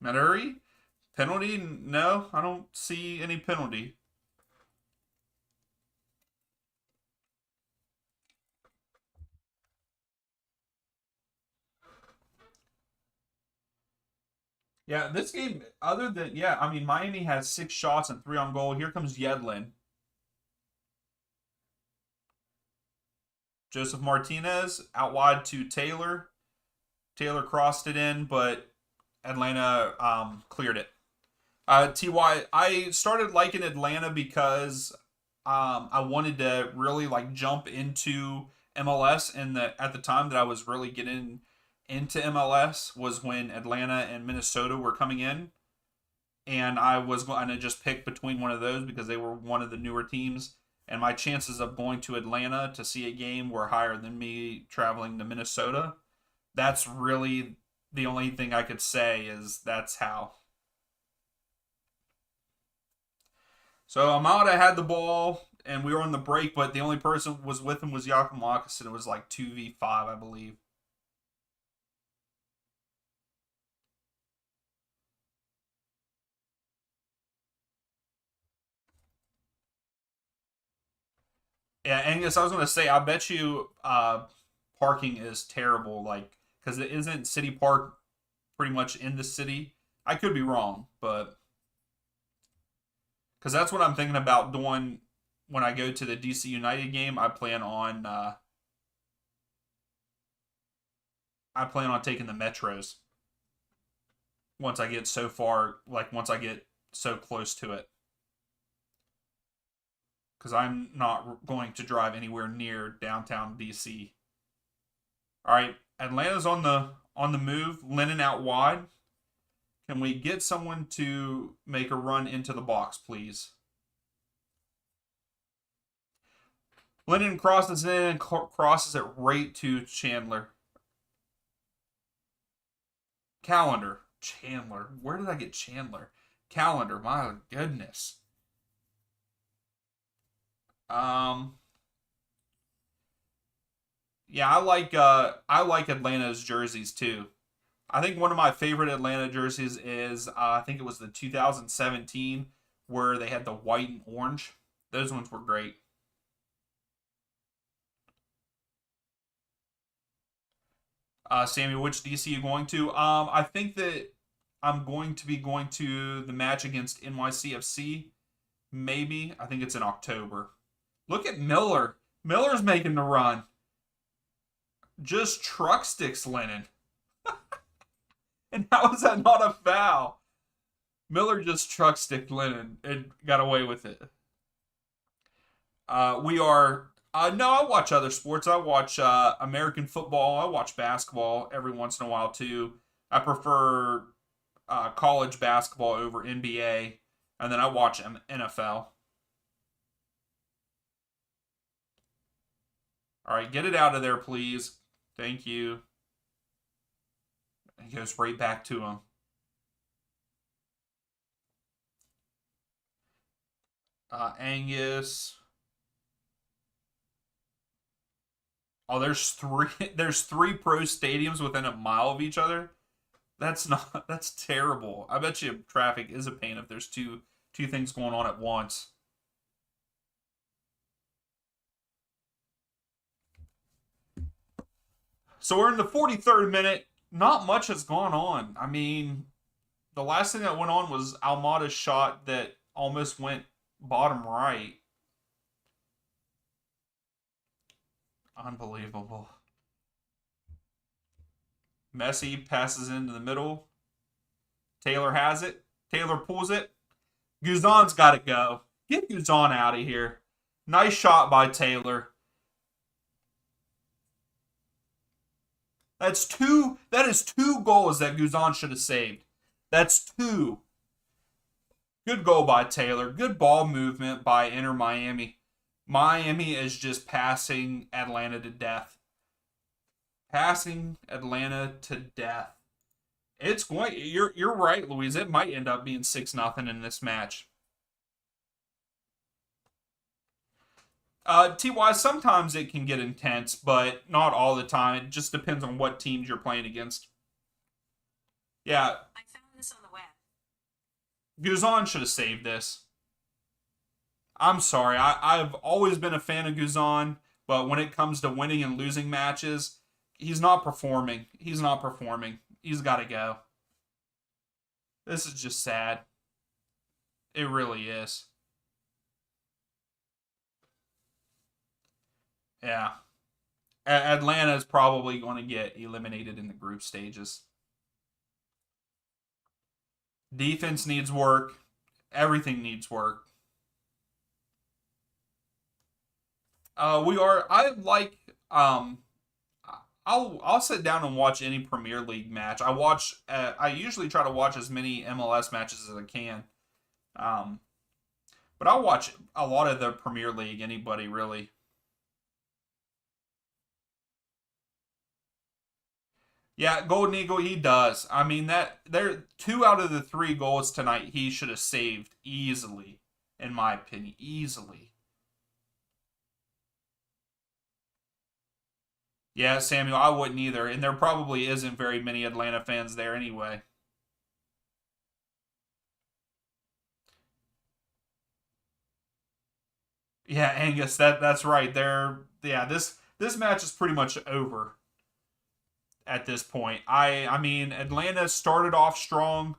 Maduri penalty? No, I don't see any penalty. Yeah, this game, other than yeah, I mean Miami has 6 shots and three on goal. Here comes Yedlin. Joseph Martinez out wide to Taylor. Taylor crossed it in, but Atlanta cleared it. Ty, I started liking Atlanta because I wanted to really like jump into MLS, and at the time that I was really getting into MLS was when Atlanta and Minnesota were coming in, and I was going to just pick between one of those because they were one of the newer teams, and my chances of going to Atlanta to see a game were higher than me traveling to Minnesota. That's really the only thing I could say is that's how. So Amada had the ball. and we were on the break, but the only person who was with him was Yakimakis, and it was like 2v5, I believe. Yeah, Angus, I was gonna say, I bet you parking is terrible, like, because it isn't City Park pretty much in the city. I could be wrong, but because that's what I'm thinking about doing when I go to the DC United game. I plan on taking the metros once I get so far, like once I get so close to it, because I'm not going to drive anywhere near downtown DC. All right, Atlanta's on the move. Lennon out wide. Can we get someone to make a run into the box, please? Lennon crosses in and crosses it right to Chandler. Calendar. Chandler. Where did I get Chandler? Calendar. My goodness. Um. Yeah, I like Atlanta's jerseys too. I think one of my favorite Atlanta jerseys is I think it was the 2017 where they had the white and orange. Those ones were great. Sammy, which DC are you going to? I think that I'm going to be going to the match against NYCFC. Maybe. I think it's in October. Look at Miller. Miller's making the run. Just truck sticks Lennon. And how is that not a foul? Miller just truck sticked Lennon and got away with it. We are. No, I watch other sports. I watch American football. I watch basketball every once in a while too. I prefer college basketball over NBA, and then I watch NFL. All right, get it out of there, please. Thank you. He goes right back to him. Angus. Oh, there's three. There's three pro stadiums within a mile of each other. That's not. That's terrible. I bet you traffic is a pain if there's two things going on at once. So we're in the 43rd minute. Not much has gone on. I mean, the last thing that went on was Almada's shot that almost went bottom right. Unbelievable. Messi passes into the middle. Taylor has it. Taylor pulls it. Guzan's got to go. Get Guzan out of here. Nice shot by Taylor. That's two. That is two goals that Guzan should have saved. That's two. Good goal by Taylor. Good ball movement by Inter Miami. Miami is just passing Atlanta to death. Passing Atlanta to death. It's going. You're right, Louise. It might end up being 6-0 in this match. TY, sometimes it can get intense, but not all the time. It just depends on what teams you're playing against. Yeah. I found this on the web. Guzan should have saved this. I'm sorry. I've always been a fan of Guzan, but when it comes to winning and losing matches, he's not performing. He's not performing. He's got to go. This is just sad. It really is. Yeah. Atlanta is probably going to get eliminated in the group stages. Defense needs work. Everything needs work. We are. I like. I'll sit down and watch any Premier League match. I watch. I usually try to watch as many MLS matches as I can. But I'll watch a lot of the Premier League. Anybody really. Yeah, Golden Eagle, he does. I mean that there 2 out of the 3 goals tonight he should have saved easily, in my opinion, easily. Yeah, Samuel, I wouldn't either, and there probably isn't very many Atlanta fans there anyway. Yeah, Angus, that's right. This match is pretty much over at this point. I mean, Atlanta started off strong,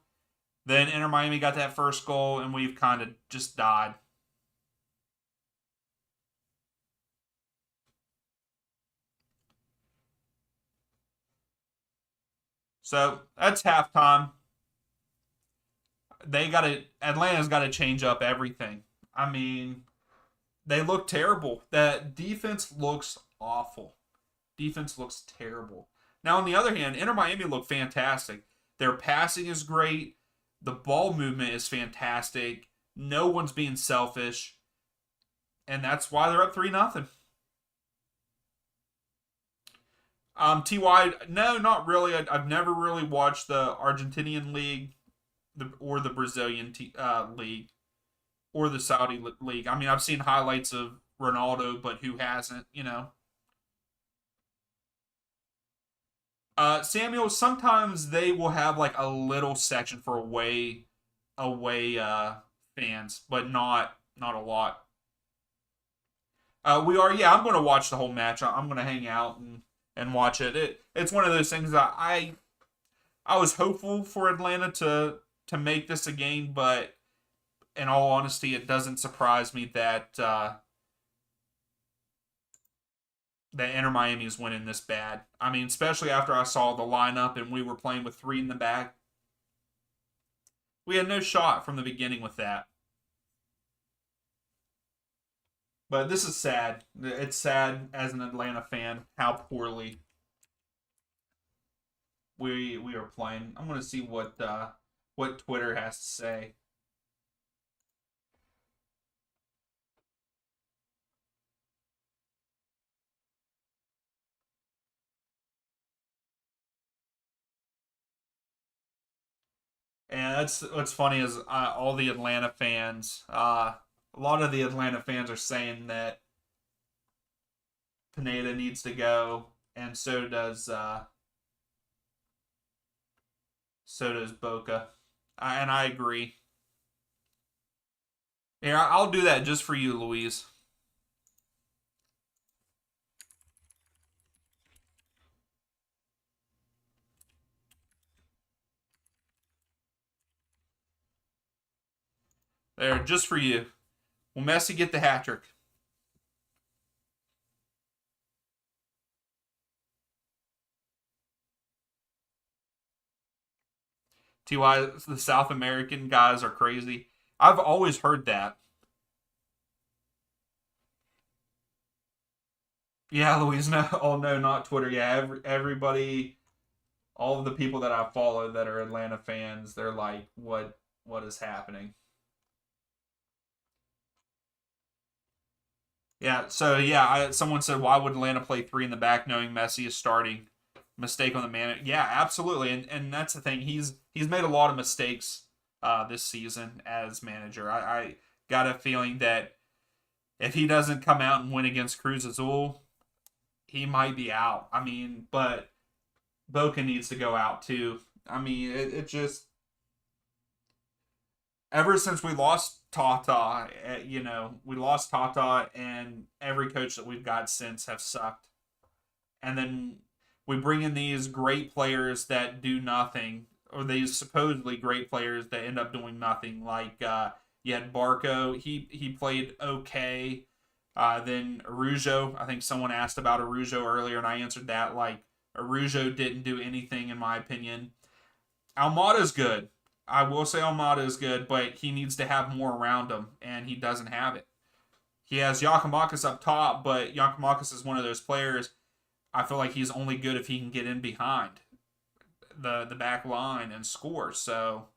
then Inter Miami got that first goal, and we've kind of just died. So that's halftime. Atlanta's got to change up everything. I mean, they look terrible. That defense looks awful. Defense looks terrible. Now, on the other hand, Inter Miami look fantastic. Their passing is great. The ball movement is fantastic. No one's being selfish, and that's why they're up 3-0. Ty, no, not really. Have never really watched the Argentinian league, or the Brazilian league, or the Saudi league. I mean, I've seen highlights of Ronaldo, but who hasn't? Samuel. Sometimes they will have like a little section for away fans, but not a lot. We are, yeah. I'm going to watch the whole match. I'm going to hang out and watch it. It's one of those things that I was hopeful for Atlanta to make this a game, but in all honesty, it doesn't surprise me that Inter Miami is winning this bad. I mean, especially after I saw the lineup and we were playing with three in the back. We had no shot from the beginning with that. But this is sad. It's sad as an Atlanta fan how poorly we are playing. I'm gonna see what Twitter has to say. And that's what's funny is all the Atlanta fans. A lot of the Atlanta fans are saying that Pineda needs to go, and so does Boca, and I agree. Here, I'll do that just for you, Louise. There, just for you. Will Messi get the hat trick? Ty, the South American guys are crazy. I've always heard that. Yeah, Louise. No, oh no, not Twitter. Yeah, everybody, all of the people that I follow that are Atlanta fans, they're like, what is happening? Yeah. So yeah, someone said, why would Atlanta play three in the back knowing Messi is starting? Mistake on the man. Yeah, absolutely. And that's the thing. He's made a lot of mistakes this season as manager. I got a feeling that if he doesn't come out and win against Cruz Azul, he might be out. I mean, but Boca needs to go out too. I mean, it just ever since we lost Tata, we lost Tata, and every coach that we've got since have sucked. And then we bring in these great players that do nothing, or these supposedly great players that end up doing nothing. Like you had Barco, he played okay. Then Arujo, I think someone asked about Arujo earlier, and I answered that like Arujo didn't do anything in my opinion. Almada's good. I will say Almada is good, but he needs to have more around him, and he doesn't have it. He has Yakimakis up top, but Yakimakis is one of those players. I feel like he's only good if he can get in behind the back line and score. So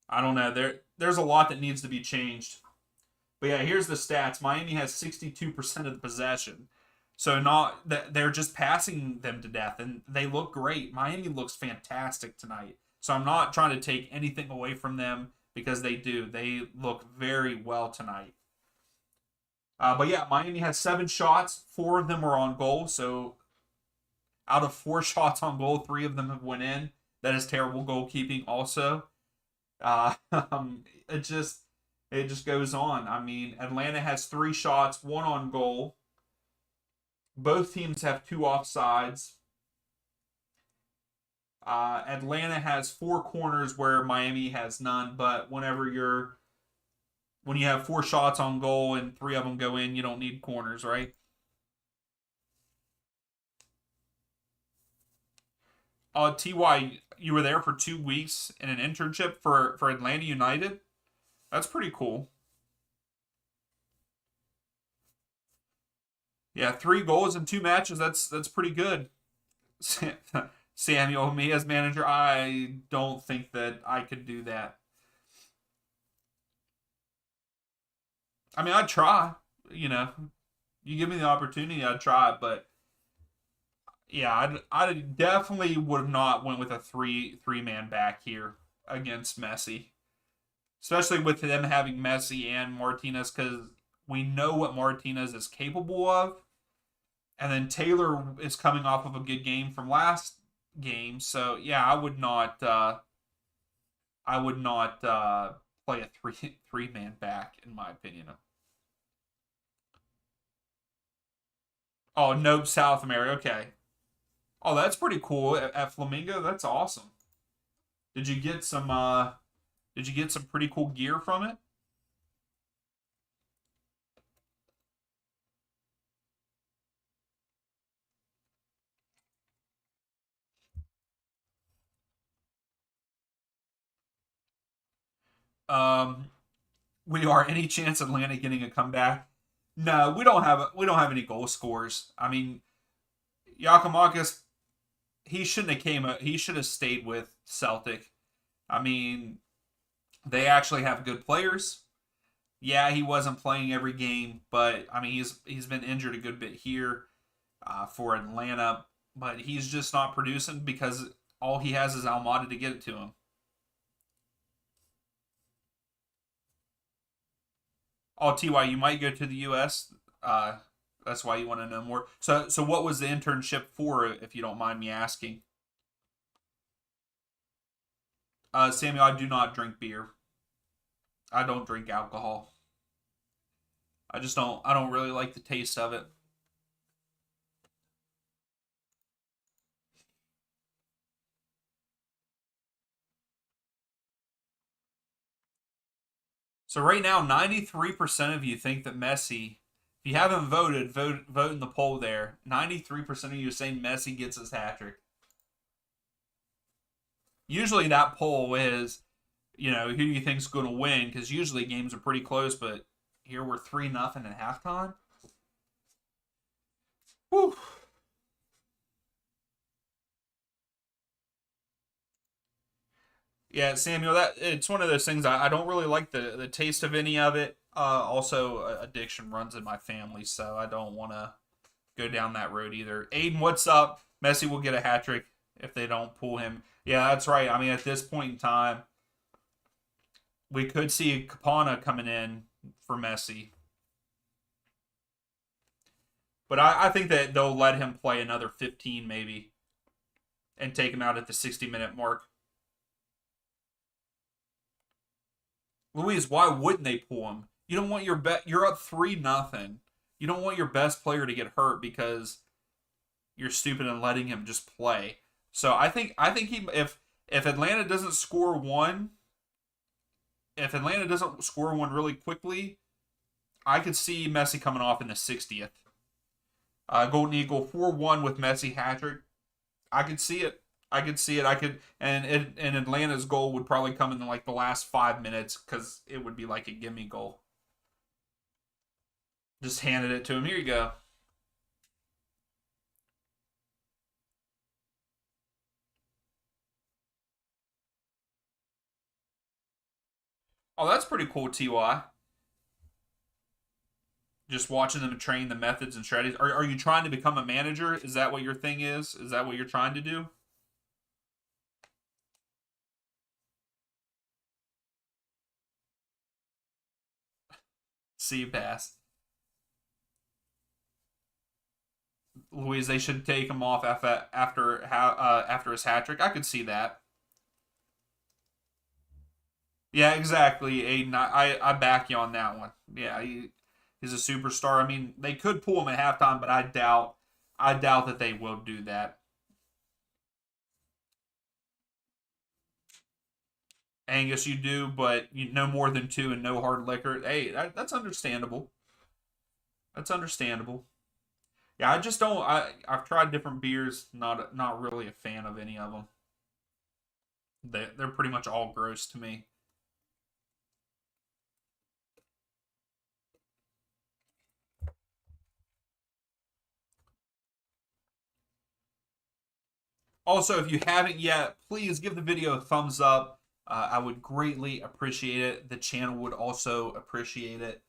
I don't know. There's a lot that needs to be changed. But yeah, here's the stats. Miami has 62% of the possession. So not that they're just passing them to death, and they look great. Miami looks fantastic tonight. So I'm not trying to take anything away from them because they do. They look very well tonight. But yeah, Miami had 7 shots. 4 of them were on goal. So out of 4 shots on goal, 3 of them have went in. That is terrible goalkeeping. Also, it just goes on. I mean, Atlanta has 3 shots, 1 on goal. Both teams have 2 offsides. Atlanta has 4 corners where Miami has none. But when you have 4 shots on goal and 3 of them go in, you don't need corners, right? Ty, you were there for 2 weeks in an internship for Atlanta United. That's pretty cool. Yeah, 3 goals in 2 matches. That's pretty good. Samuel, me as manager, I don't think that I could do that. I mean, I'd try. You know, you give me the opportunity, I'd try. But yeah, I definitely would have not went with a three man back here against Messi, especially with them having Messi and Martinez, because we know what Martinez is capable of, and then Taylor is coming off of a good game from last game. So yeah, I would not play a three man back in my opinion. Oh, nope, South America. Okay. Oh, that's pretty cool at Flamingo. That's awesome. Did you get some? Did you get some pretty cool gear from it? Um, we are any chance Atlanta getting a comeback? No, we don't have any goal scorers. I mean, Yakimakis, he should have stayed with Celtic. I mean, they actually have good players. Yeah, he wasn't playing every game, but I mean he's been injured a good bit here for Atlanta, but he's just not producing because all he has is Almada to get it to him. Oh, Ty, you might go to the U.S. Uh, that's why you want to know more. So what was the internship for, if you don't mind me asking? Samuel, I do not drink beer. I don't drink alcohol. I just don't. I don't really like the taste of it. So right now, 93% of you think that Messi. If you haven't voted, vote in the poll there. 93% of you saying Messi gets his hat trick. Usually that poll is, who do you think's going to win? Because usually games are pretty close, but here we're 3-0 at halftime. Whew. Yeah, Samuel, that it's one of those things I don't really like the taste of any of it. Also, addiction runs in my family, so I don't want to go down that road either. Aiden, what's up? Messi will get a hat trick if they don't pull him. Yeah, that's right. I mean, at this point in time, we could see Capana coming in for Messi, but I think that they'll let him play another 15 maybe and take him out at the 60-minute mark. Louise, why wouldn't they pull him? You don't want your bet. You're up 3-0. You don't want your best player to get hurt because you're stupid and letting him just play. So I think he if Atlanta doesn't score one, if Atlanta doesn't score one really quickly, I could see Messi coming off in the 60th. Golden Eagle 4-1 with Messi hat trick. I could see it. I could see it. I could, and Atlanta's goal would probably come in like the last 5 minutes because it would be like a gimme goal. Just handed it to him. Here you go. Oh, that's pretty cool, Ty. Just watching them train the methods and strategies. Are you trying to become a manager? Is that what your thing is? Is that what you're trying to do? See pass. Luis, they should take him off after his hat trick. I could see that. Yeah, exactly, Aiden. I back you on that one. Yeah, he's a superstar. I mean, they could pull him at halftime, but I doubt that they will do that. Angus, you do, but you no more than two and no hard liquor. Hey, that's understandable. That's understandable. Yeah, I just don't. I've tried different beers. Not really a fan of any of them. They're pretty much all gross to me. Also, if you haven't yet, please give the video a thumbs up. I would greatly appreciate it. The channel would also appreciate it.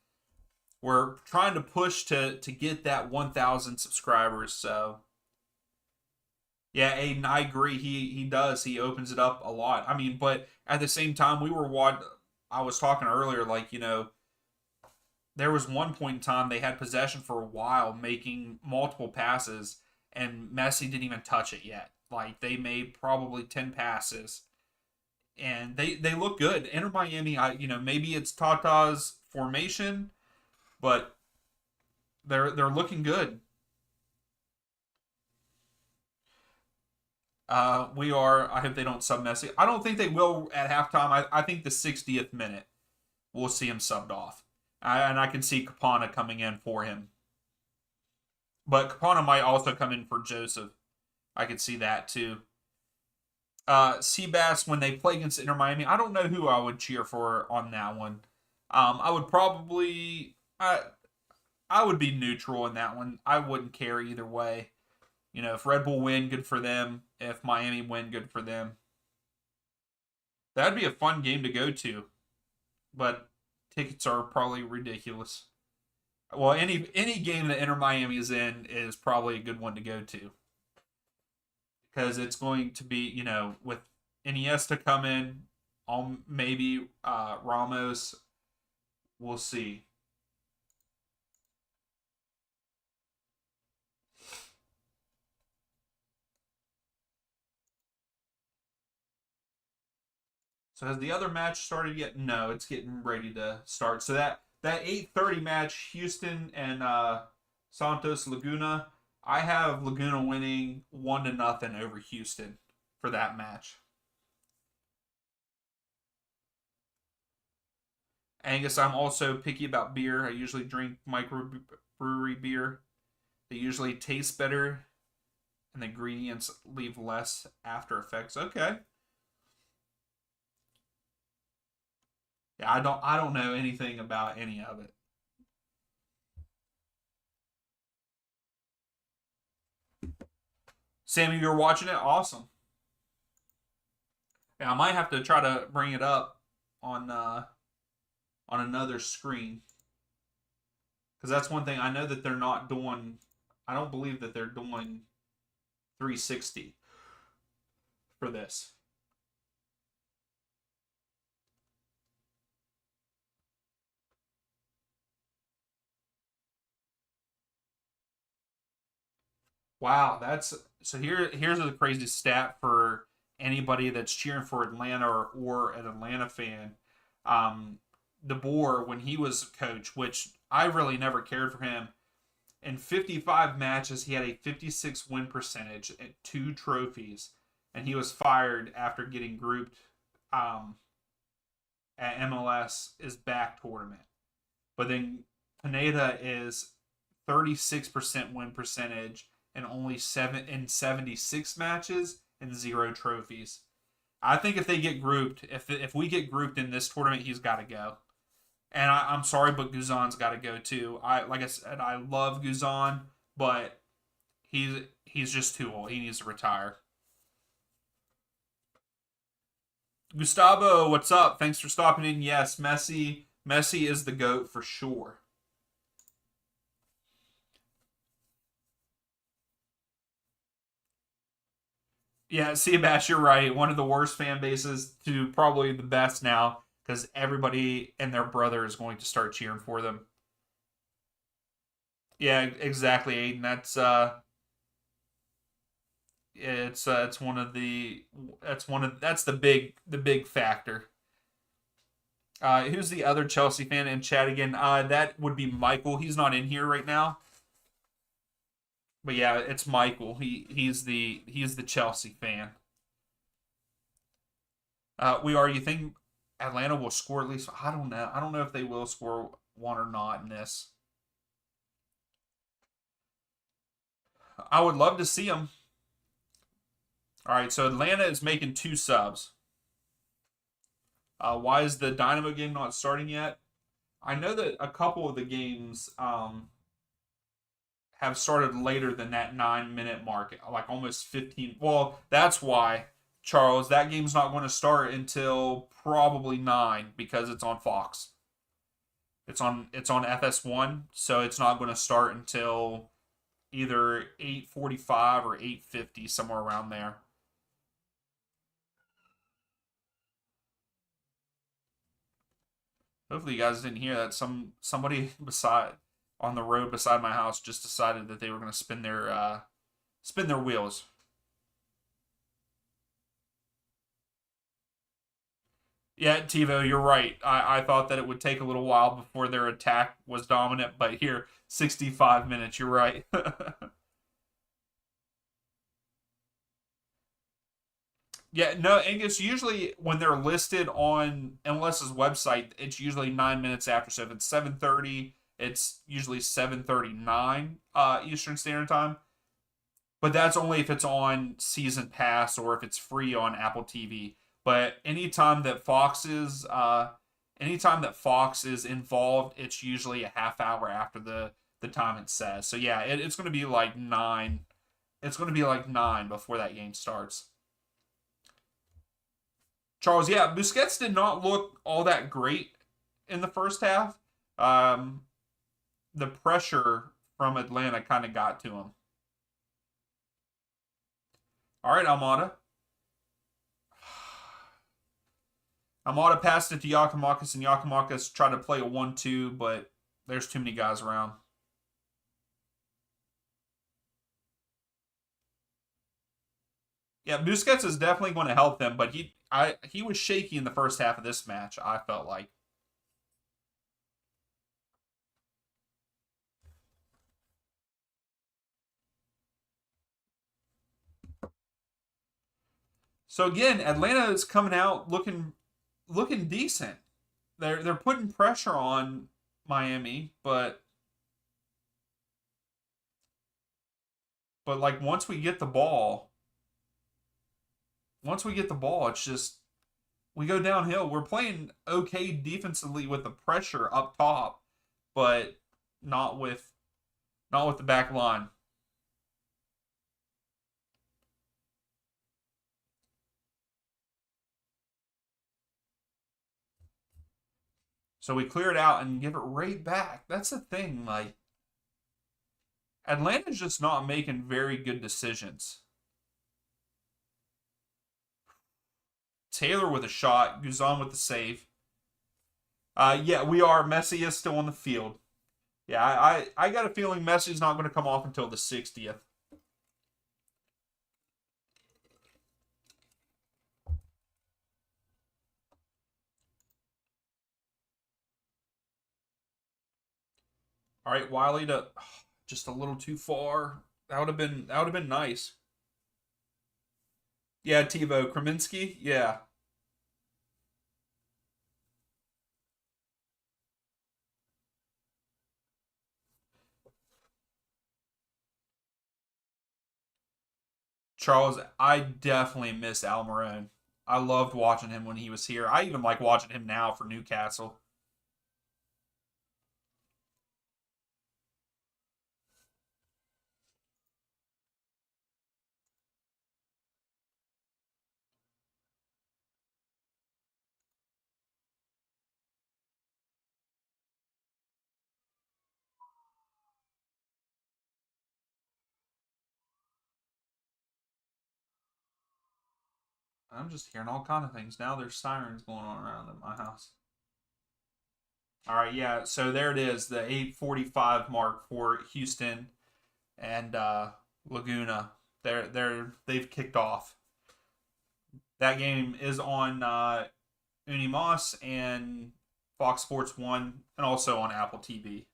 We're trying to push to get that 1,000 subscribers. So yeah, Aiden, I agree. He does. He opens it up a lot. I mean, but at the same time, we were what I was talking earlier. Like there was one point in time they had possession for a while, making multiple passes, and Messi didn't even touch it yet. Like they made probably 10 passes, and they look good. Inter Miami, maybe it's Tata's formation, but they're looking good. We are. I hope they don't sub Messi. I don't think they will at halftime. I think the 60th minute we'll see him subbed off, and I can see Capana coming in for him. But Capana might also come in for Joseph. I could see that too. Seabass, when they play against Inter Miami, I don't know who I would cheer for on that one. I would probably I would be neutral in that one. I wouldn't care either way. If Red Bull win, good for them. If Miami win, good for them. That'd be a fun game to go to, but tickets are probably ridiculous. Well, any game that Inter Miami is in is probably a good one to go to because it's going to be with Iniesta come in, maybe Ramos. We'll see. So has the other match started yet? No, it's getting ready to start. So that 8:30 match, Houston and Santos Laguna. I have Laguna winning 1-0 over Houston for that match. Angus, I'm also picky about beer. I usually drink microbrewery beer. They usually taste better, and the ingredients leave less after effects. Okay. Yeah, I don't know anything about any of it. Sammy, you're watching it? Awesome. Yeah, I might have to try to bring it up on another screen because that's one thing I know that they're not doing. I don't believe that they're doing 360 for this. Wow, that's so here's the crazy stat for anybody that's cheering for Atlanta or an Atlanta fan. Um, DeBoer, when he was coach, which I really never cared for him, in 55 matches he had a 56 win percentage and two trophies, and he was fired after getting grouped um, at MLS is back tournament. But then Pineda is 36% win percentage and only 76 matches and zero trophies. I think if they get grouped, if we get grouped in this tournament, he's got to go. And I'm sorry, but Guzan's got to go too. Like I said, I love Guzan, but he's just too old. He needs to retire. Gustavo, what's up? Thanks for stopping in. Yes, Messi is the GOAT for sure. Yeah, Seabass, you're right. One of the worst fan bases to probably the best now because everybody and their brother is going to start cheering for them. Yeah, exactly, Aiden. That's It's one of the that's the big factor. Who's the other Chelsea fan in chat again? That would be Michael. He's not in here right now, but yeah, it's Michael. He's the Chelsea fan. We are. You think Atlanta will score at least? I don't know. I don't know if they will score one or not in this. I would love to see them. All right, so Atlanta is making two subs. Why is the Dynamo game not starting yet? I know that a couple of the games have started later than that 9 minute mark, like almost 15. Well, that's why, Charles, that game's not going to start until probably 9 because it's on Fox. It's on FS1, so it's not going to start until either 8:45 or 8:50, somewhere around there. Hopefully you guys didn't hear that. Somebody beside on the road beside my house just decided that they were going to spin their wheels. Yeah, TiVo, you're right. I thought that it would take a little while before their attack was dominant, but here, 65 minutes, you're right. Yeah, no, Angus, usually when they're listed on MLS's website, it's usually 9 minutes after. So if it's 7:30, it's usually 7:39 Eastern Standard Time. But that's only if it's on season pass or if it's free on Apple TV. But anytime that Fox is involved, it's usually a half hour after the time it says. So yeah, it's going to be like 9. It's going to be like 9 before that game starts. Charles, yeah, Busquets did not look all that great in the first half. Um, the pressure from Atlanta kind of got to him. All right, Almada. Almada passed it to Yakimakis, and Yakimakis tried to play a 1-2, but there's too many guys around. Yeah, Busquets is definitely going to help them, but he was shaky in the first half of this match, I felt like. So again, Atlanta is coming out looking decent. They're putting pressure on Miami, but like once we get the ball, it's just we go downhill. We're playing okay defensively with the pressure up top, but not with not with the back line. So we clear it out and give it right back. That's the thing. Like Atlanta's just not making very good decisions. Taylor with a shot, Guzan with the save. Yeah, we are. Messi is still on the field. Yeah, I got a feeling Messi's not going to come off until the 60th. All right, Wiley to just a little too far. That would have been nice. Yeah, Tivo Kraminski. Yeah, Charles. I definitely miss Almiron. I loved watching him when he was here. I even like watching him now for Newcastle. I'm just hearing all kind of things now. There's sirens going on around at my house. All right, yeah. So there it is, the 8:45 mark for Houston and Laguna. They've kicked off. That game is on Unimos and Fox Sports 1 and also on Apple TV.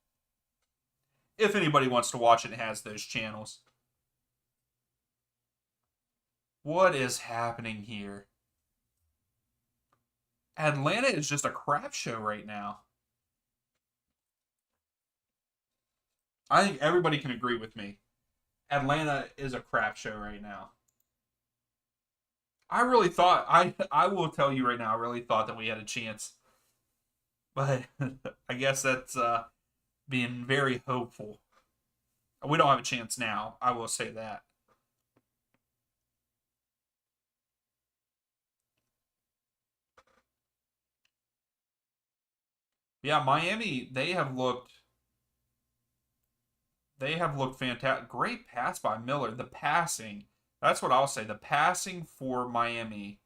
If anybody wants to watch it, it has those channels. What is happening here? Atlanta is just a crap show right now. I think everybody can agree with me. Atlanta is a crap show right now. I really thought I will tell you right now, I really thought that we had a chance. But I guess that's being very hopeful. We don't have a chance now, I will say that. Yeah, Miami, they have looked fantastic. Great pass by Miller. The passing, that's what I'll say. The passing for Miami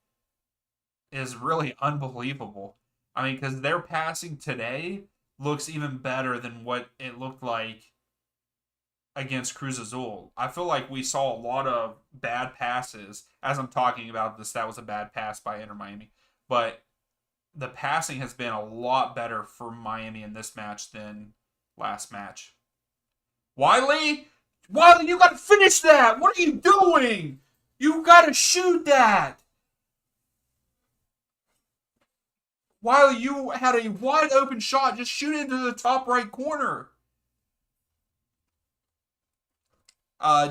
is really unbelievable. I mean, because their passing today looks even better than what it looked like against Cruz Azul. I feel like we saw a lot of bad passes. As I'm talking about this, that was a bad pass by Inter Miami. But the passing has been a lot better for Miami in this match than last match. Wiley? Wiley, you gotta finish that! What are you doing? You gotta shoot that! Wiley, you had a wide open shot. Just shoot it into the top right corner.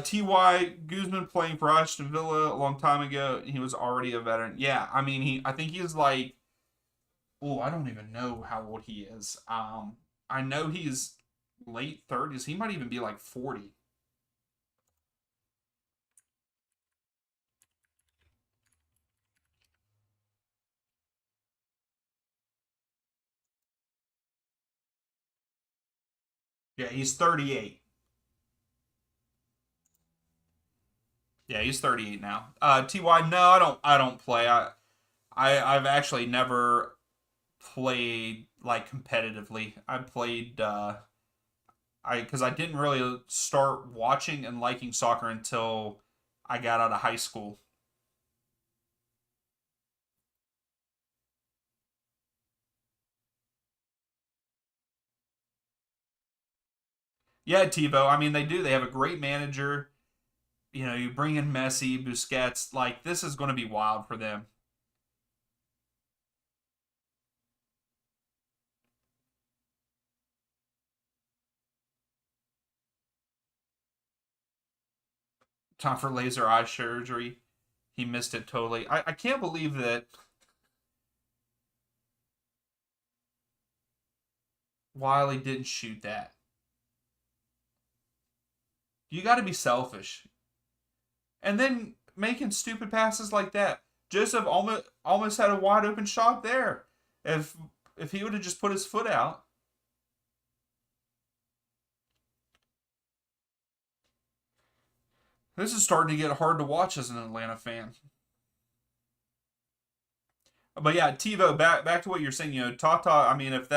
T.Y. Guzman playing for Aston Villa a long time ago. He was already a veteran. Yeah, I mean, I think he's like, oh, I don't even know how old he is. I know he's late 30s. He might even be like 40. Yeah, he's 38. Yeah, he's 38 now. Ty, no, I don't play. I've actually never played like competitively. I played because I didn't really start watching and liking soccer until I got out of high school. Yeah, TiVo. I mean, they do. They have a great manager. You know, you bring in Messi, Busquets. Like this is going to be wild for them. Time for laser eye surgery. He missed it totally. I can't believe that Wiley didn't shoot that. You got to be selfish. And then making stupid passes like that. Joseph almost had a wide open shot there. If if he would have just put his foot out. This is starting to get hard to watch as an Atlanta fan. But yeah, TiVo, back to what you're saying. You know, Tata. I mean, if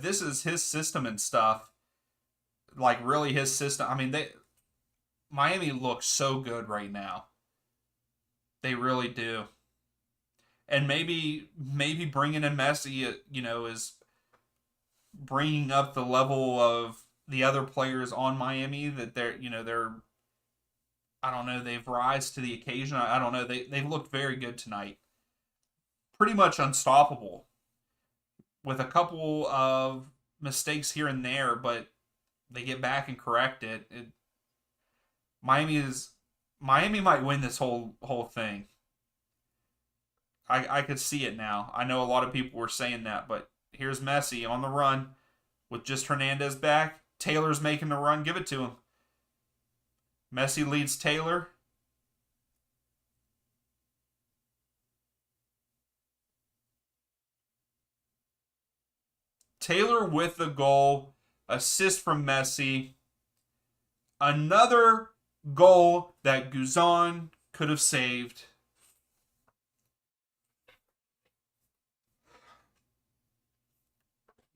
this is his system and stuff, like really his system. I mean, they Miami looks so good right now. They really do. And maybe bringing in Messi, you know, is bringing up the level of the other players on Miami that they're I don't know, they've rise to the occasion. I don't know. They've looked very good tonight. Pretty much unstoppable with a couple of mistakes here and there, but they get back and correct it. Miami is Miami might win this whole thing. I could see it now. I know a lot of people were saying that, but here's Messi on the run with just Hernandez back. Taylor's making the run. Give it to him. Messi leads Taylor. Taylor with the goal. Assist from Messi. Another goal that Guzan could have saved.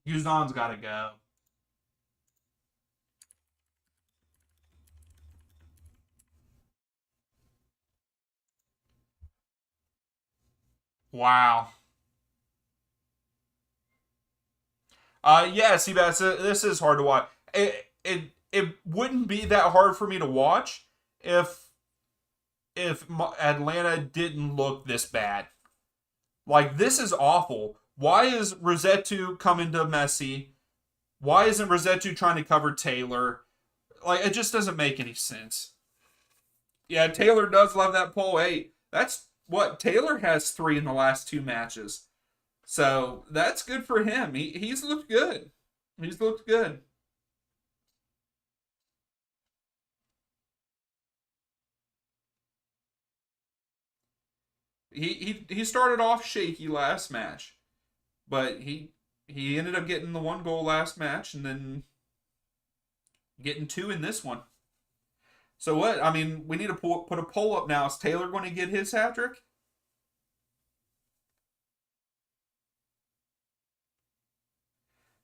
Guzan's got to go. Wow. Yeah, Seabass, this is hard to watch. It wouldn't be that hard for me to watch if Atlanta didn't look this bad. Like, this is awful. Why is Rosetto coming to Messi? Why isn't Rosetto trying to cover Taylor? Like, it just doesn't make any sense. Yeah, Taylor does love that pole. Hey, that's what Taylor has 3 in the last 2 matches. So that's good for him. He's looked good. He's looked good. He started off shaky last match, but he ended up getting the 1 goal last match and then getting 2 in this one. So what? I mean, we need to put a poll up now. Is Taylor going to get his hat trick?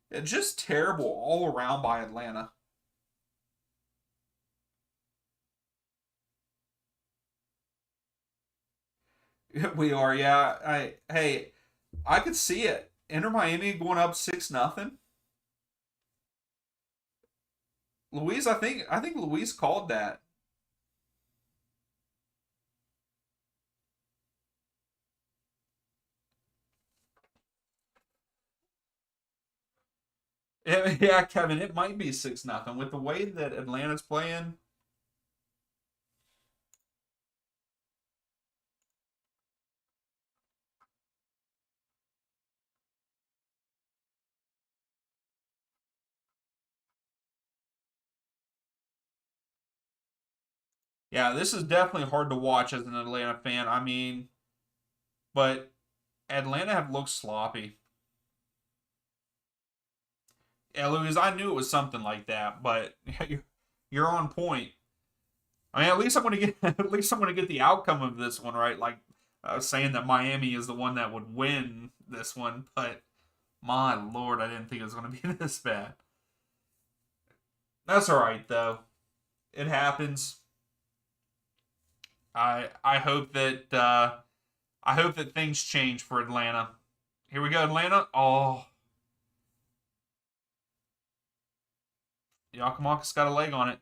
It's just terrible all around by Atlanta. We are, yeah. I could see it. Inter Miami going up 6-0. Luis, I think Luis called that. Yeah, Kevin, it might be 6-0 with the way that Atlanta's playing. Yeah, this is definitely hard to watch as an Atlanta fan. I mean, but Atlanta have looked sloppy. Yeah, Luis, I knew it was something like that, but you're on point. I mean, at least I'm gonna get at least I'm gonna get the outcome of this one right. Like I was saying that Miami is the one that would win this one, but my lord, I didn't think it was gonna be this bad. That's all right though. It happens. I hope that I hope that things change for Atlanta. Here we go, Atlanta. Oh, Yakimakis got a leg on it.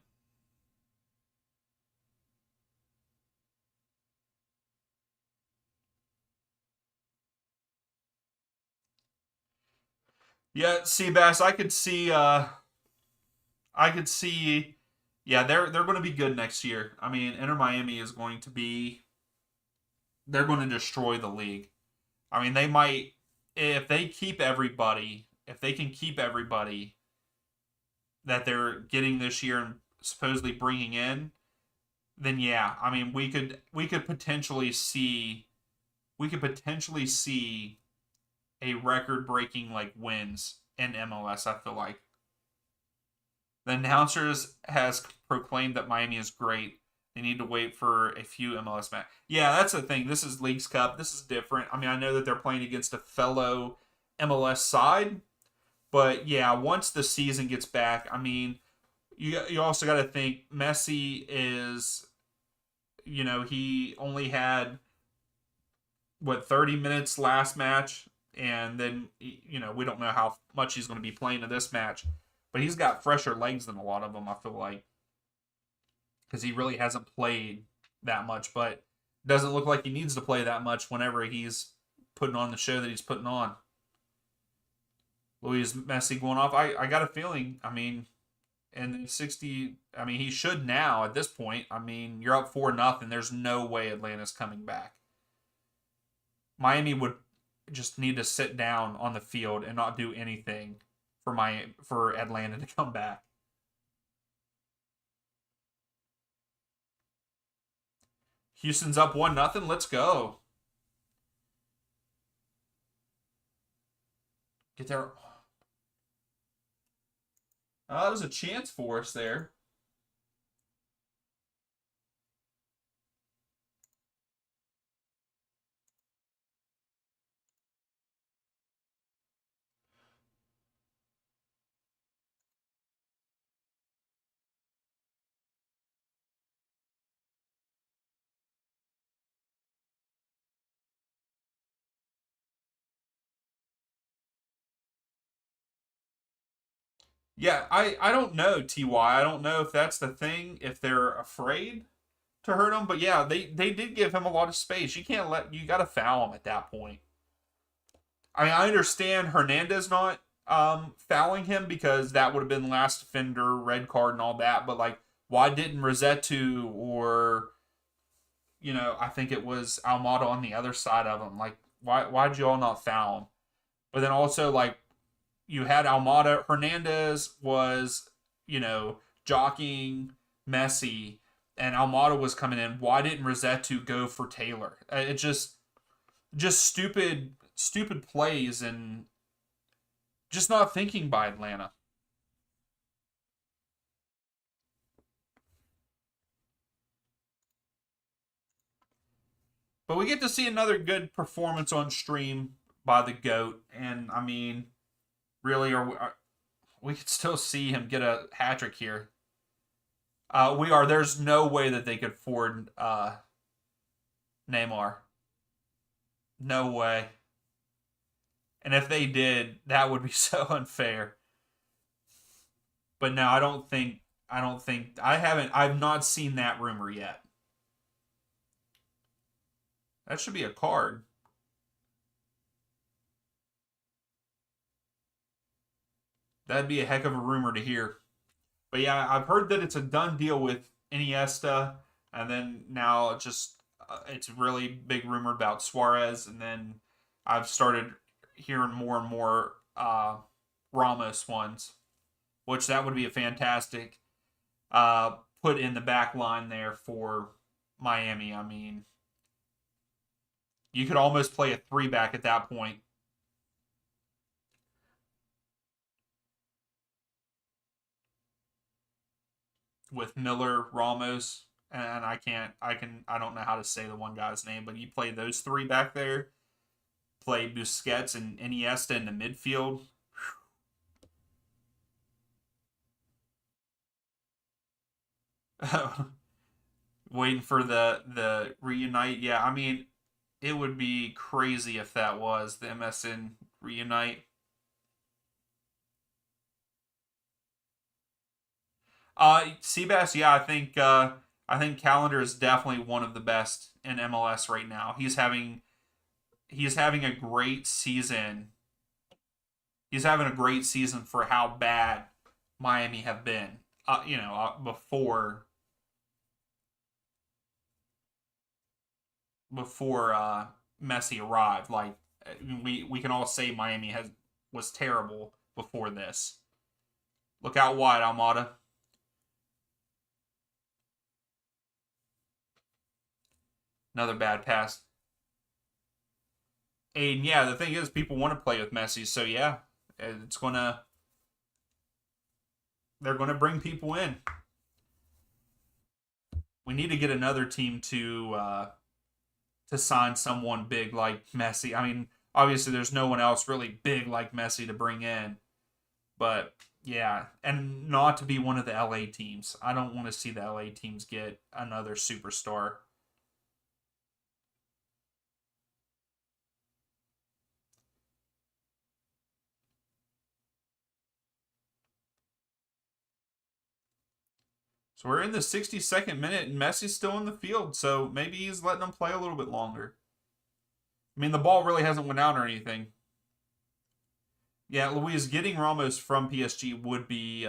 Yeah, Seabass, I could see yeah, they're going to be good next year. I mean, Inter Miami is going to be they're going to destroy the league. I mean, they might if they keep everybody, if they can keep everybody that they're getting this year and supposedly bringing in, then yeah, I mean, we could potentially see a record-breaking like wins in MLS, I feel like. The announcers has proclaimed that Miami is great. They need to wait for a few MLS matches. Yeah, that's the thing. This is Leagues Cup. This is different. I mean, I know that they're playing against a fellow MLS side, but yeah, once the season gets back, I mean, you also got to think Messi is, he only had what 30 minutes last match, and then we don't know how much he's going to be playing in this match, but he's got fresher legs than a lot of them. I feel like because he really hasn't played that much, but doesn't look like he needs to play that much whenever he's putting on the show that he's putting on. Luis Messi going off. I got a feeling. I mean, in 60. I mean, he should now at this point. I mean, you're up 4-0. There's no way Atlanta's coming back. Miami would just need to sit down on the field and not do anything for Atlanta to come back. Houston's up 1-0. Let's go. Get there. Oh, there's a chance for us there. Yeah, I don't know, TY. I don't know if that's the thing, if they're afraid to hurt him, but yeah, they did give him a lot of space. You got to foul him at that point. I mean, I understand Hernandez not fouling him because that would have been last offender, red card, and all that. But like, why didn't Rossetto or I think it was Almada on the other side of him? Like, why'd you all not foul him? But then also like you had Almada, Hernandez was jockeying Messi, and Almada was coming in. Why didn't Rossetto go for Taylor? It just stupid plays and just not thinking by Atlanta. But we get to see another good performance on stream by the GOAT, and I mean, really, we could still see him get a hat trick here. We are. There's no way that they could afford Neymar. No way. And if they did, that would be so unfair. But no, I don't think. I don't think. I haven't. I've not seen that rumor yet. That should be a card. That'd be a heck of a rumor to hear. But yeah, I've heard that it's a done deal with Iniesta, and then now it's really big rumor about Suarez, and then I've started hearing more and more Ramos ones, which that would be a fantastic put in the back line there for Miami. I mean, you could almost play a three back at that point. With Miller, Ramos, and I don't know how to say the one guy's name, but you play those three back there, play Busquets and Iniesta in the midfield. Waiting for the reunite. Yeah, I mean, it would be crazy if that was the MSN reunite. Seabass, yeah, I think Calendar is definitely one of the best in MLS right now. He's having a great season. He's having a great season for how bad Miami have been. Before Messi arrived. Like we can all say Miami has was terrible before this. Look out wide, Almada. Another bad pass. And yeah, the thing is, people want to play with Messi, so yeah, it's gonna they're gonna bring people in. We need to get another team to sign someone big like Messi. I mean, obviously, there's no one else really big like Messi to bring in, but yeah, and not to be one of the LA teams. I don't want to see the LA teams get another superstar. So we're in the 62nd minute, and Messi's still in the field. So maybe he's letting them play a little bit longer. I mean, the ball really hasn't went out or anything. Yeah, Luis, getting Ramos from PSG would be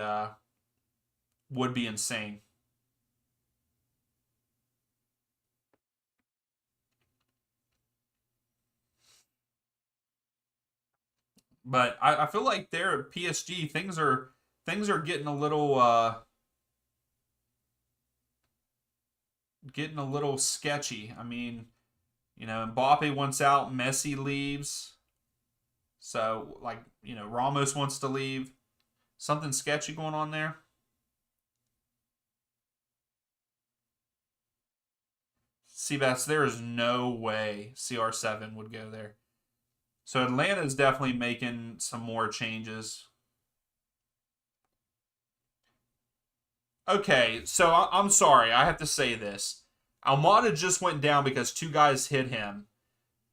insane. But I feel like there at PSG things are getting a little sketchy. I mean, Mbappe wants out, Messi leaves. So like, Ramos wants to leave. Something sketchy going on there. Seabass, there is no way CR7 would go there. So Atlanta is definitely making some more changes. Okay, so I'm sorry, I have to say this. Almada just went down because two guys hit him,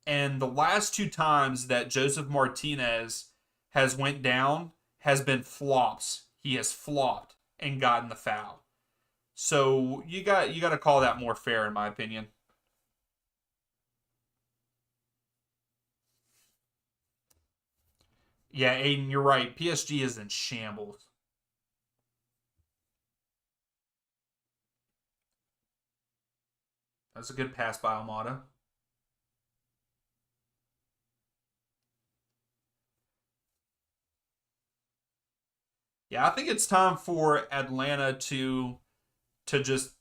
and the last two times that Joseph Martinez has went down has been flops. he has flopped and gotten the foul. So you got to call that more fair, in my opinion. Yeah, Aiden, you're right. PSG is in shambles. That's a good pass by Almada. Yeah, I think it's time for Atlanta to just,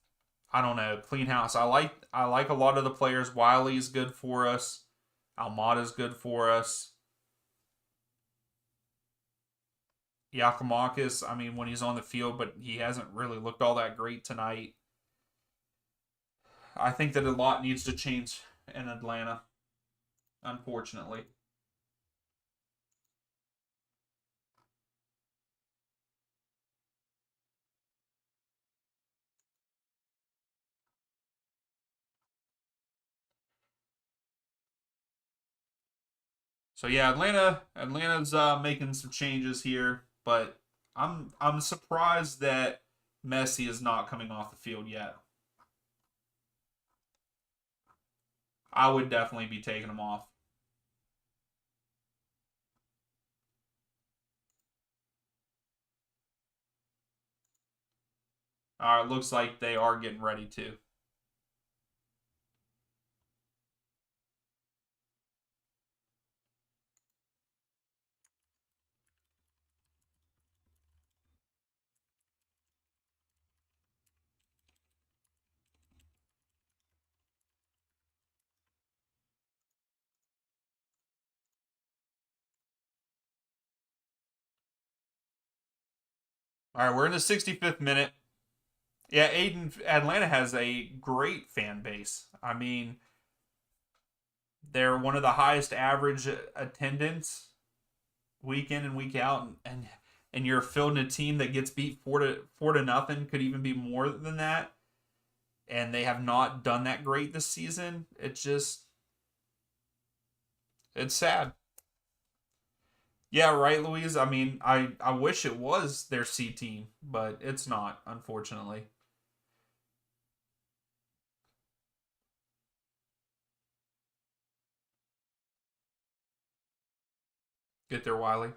I don't know, clean house. I like a lot of the players. Wiley's good for us. Almada's good for us. Yakimakis, I mean, when he's on the field, but he hasn't really looked all that great tonight. I think that a lot needs to change in Atlanta, unfortunately. So yeah, Atlanta's making some changes here, but I'm surprised that Messi is not coming off the field yet. I would definitely be taking him off. All right, looks like they are getting ready to. All right, we're in the 65th minute. Yeah, Aiden, Atlanta has a great fan base. I mean, they're one of the highest average attendance week in and week out, and you're fielding a team that gets beat four to nothing, could even be more than that, and they have not done that great this season. It's sad. Yeah, right, Louise. I mean, I wish it was their C team, but it's not, unfortunately. Get there, Wiley.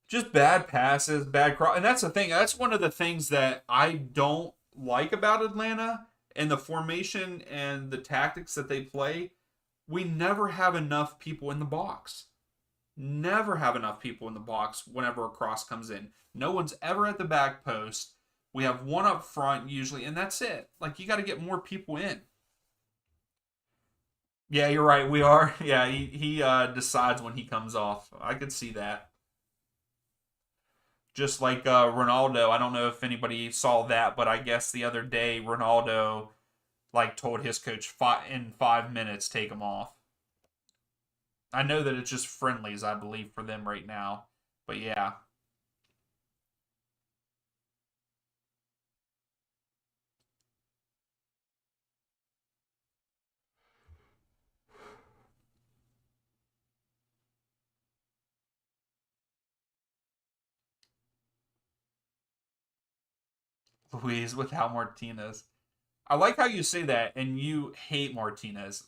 Just bad passes, bad cross, and that's the thing. That's one of the things that I don't like about Atlanta and the formation and the tactics that they play. We never have enough people in the box. Never have enough people in the box whenever a cross comes in. No one's ever at the back post. We have one up front usually, and that's it. Like you got to get more people in. Yeah, you're right. We are. Yeah, he decides when he comes off. I could see that. Just like Ronaldo. I don't know if anybody saw that, but I guess the other day Ronaldo like told his coach in 5 minutes take him off. I know that it's just friendlies, I believe, for them right now. But yeah, Luis without Martinez. I like how you say that, and you hate Martinez,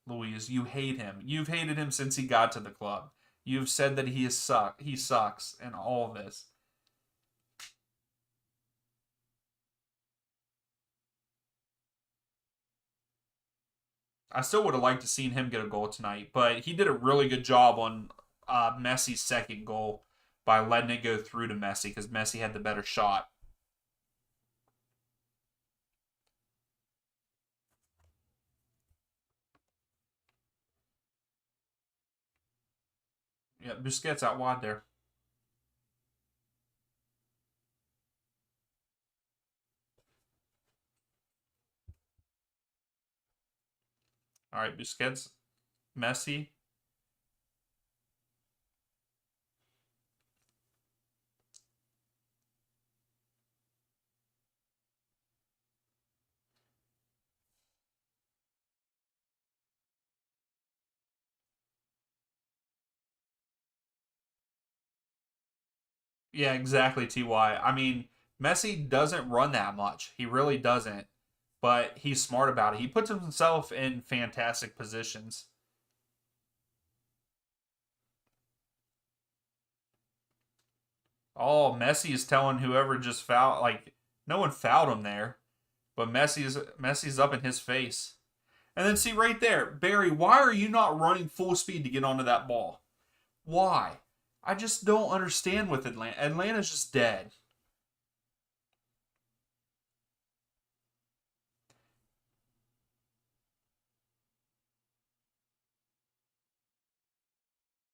Luis. You hate him. You've hated him since he got to the club. You've said that he sucks, and all of this. I still would have liked to seen him get a goal tonight, but he did a really good job on Messi's second goal by letting it go through to Messi because Messi had the better shot. Yeah, Busquets out wide there. All right, Busquets, Messi. Yeah, exactly, TY. I mean, Messi doesn't run that much. He really doesn't. But he's smart about it. He puts himself in fantastic positions. Oh, Messi is telling whoever just fouled, like, no one fouled him there, but Messi's up in his face. And then see right there, Barry, why are you not running full speed to get onto that ball? Why? I just don't understand with Atlanta. Atlanta's just dead.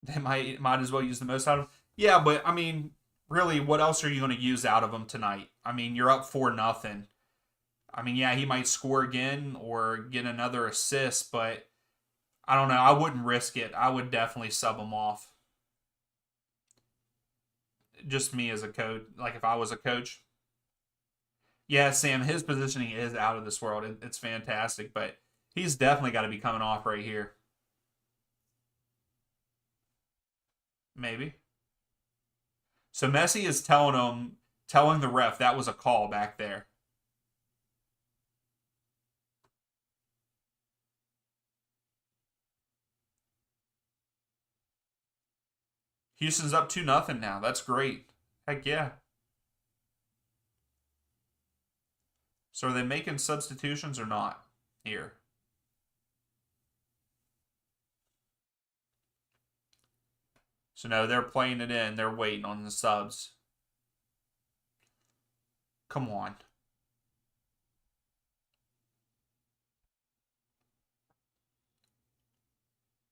They might as well use the most out of them. Yeah, but I mean, really, what else are you going to use out of them tonight? I mean, you're up 4-0. I mean, yeah, he might score again or get another assist, but I don't know. I wouldn't risk it. I would definitely sub him off. Just me as a coach. Like if I was a coach. Yeah, Sam, his positioning is out of this world. It's fantastic, but he's definitely got to be coming off right here. Maybe. So Messi is telling the ref that was a call back there. Houston's up 2-0 now. That's great. Heck yeah. So are they making substitutions or not here? So no, they're playing it in. They're waiting on the subs. Come on.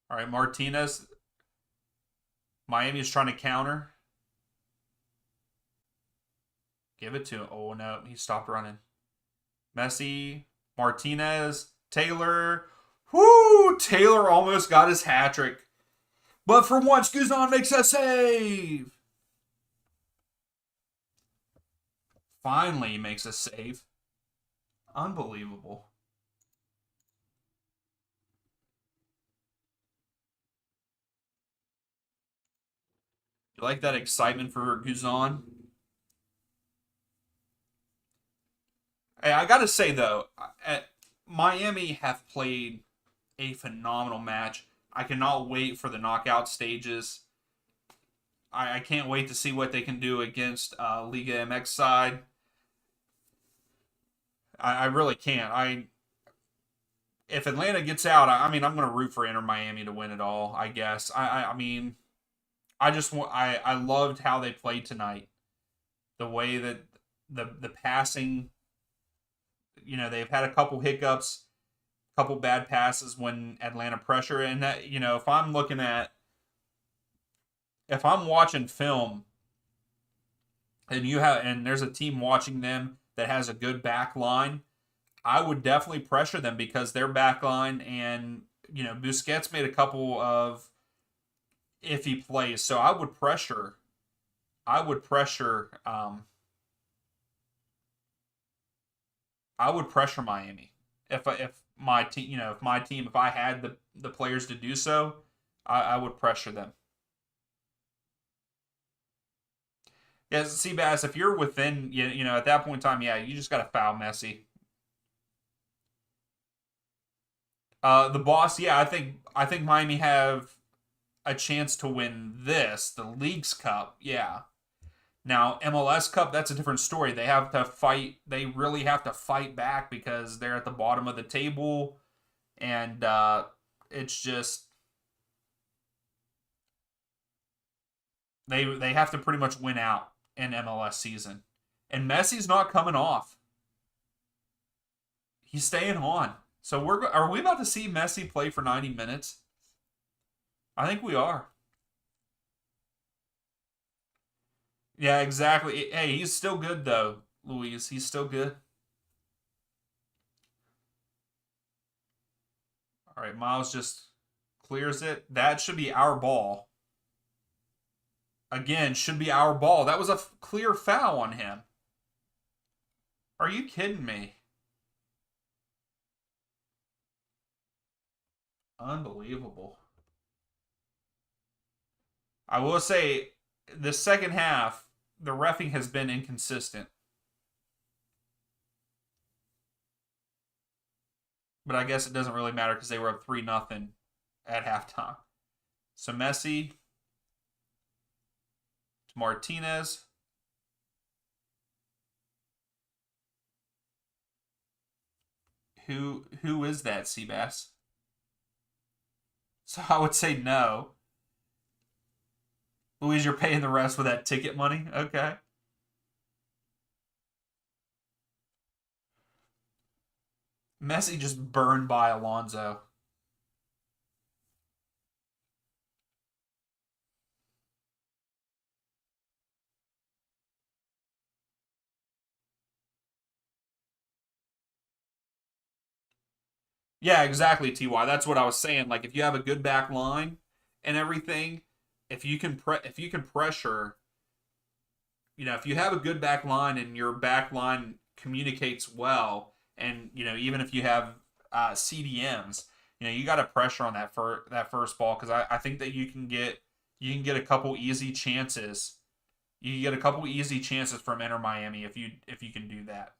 All right, Martinez. Miami is trying to counter. Give it to him. Oh no, he stopped running. Messi, Martinez, Taylor. Whoo! Taylor almost got his hat trick. But for once, Guzan makes a save. Finally makes a save. Unbelievable. You like that excitement for Guzan? Hey, I gotta say though, Miami have played a phenomenal match. I cannot wait for the knockout stages. I can't wait to see what they can do against Liga MX side. I really can't. If Atlanta gets out, I mean I'm going to root for Inter Miami to win it all. I guess. I mean I just want I loved how they played tonight. The way that the passing, they've had a couple hiccups, couple bad passes when Atlanta pressure, and that if I'm watching film and there's a team watching them that has a good back line, I would definitely pressure them because their back line and Busquets made a couple of iffy plays, so I would pressure I would pressure Miami if my team if I had the players to do so, I would pressure them. Yeah, Seabass, if you're within, at that point in time, yeah, you just got to foul Messi. The boss, yeah, I think Miami have a chance to win the League's Cup. Yeah. Now MLS Cup, that's a different story. They have to fight. They really have to fight back because they're at the bottom of the table, and it's just they have to pretty much win out in MLS season. And Messi's not coming off. He's staying on. So are we about to see Messi play for 90 minutes? I think we are. Yeah, exactly. Hey, he's still good though, Luis. He's still good. All right, Miles just clears it. That should be our ball. Again, should be our ball. That was a clear foul on him. Are you kidding me? Unbelievable. I will say, the second half, the reffing has been inconsistent. But I guess it doesn't really matter because they were up 3-0 at halftime. So Messi to Martinez. Who is that, Seabass? So I would say no. Louise, you're paying the rest with that ticket money? Okay. Messi just burned by Alonso. Yeah, exactly, Ty. That's what I was saying. Like if you have a good back line and everything, if you can pressure, if you have a good back line and your back line communicates well, and even if you have CDMs, you got to pressure on that first ball because I think that you can get a couple easy chances. You can get a couple easy chances from Inter Miami if you can do that.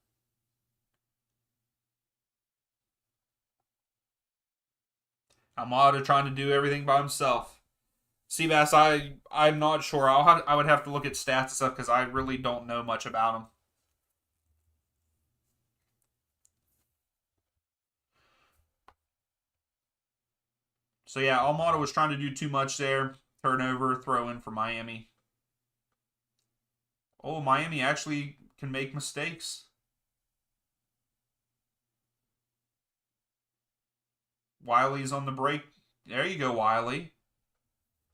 Almada trying to do everything by himself. Seabass, I'm not sure. I would have to look at stats and stuff because I really don't know much about him. So yeah, Almada was trying to do too much there. Turnover, throw in for Miami. Oh, Miami actually can make mistakes. Wiley's on the break. There you go, Wiley.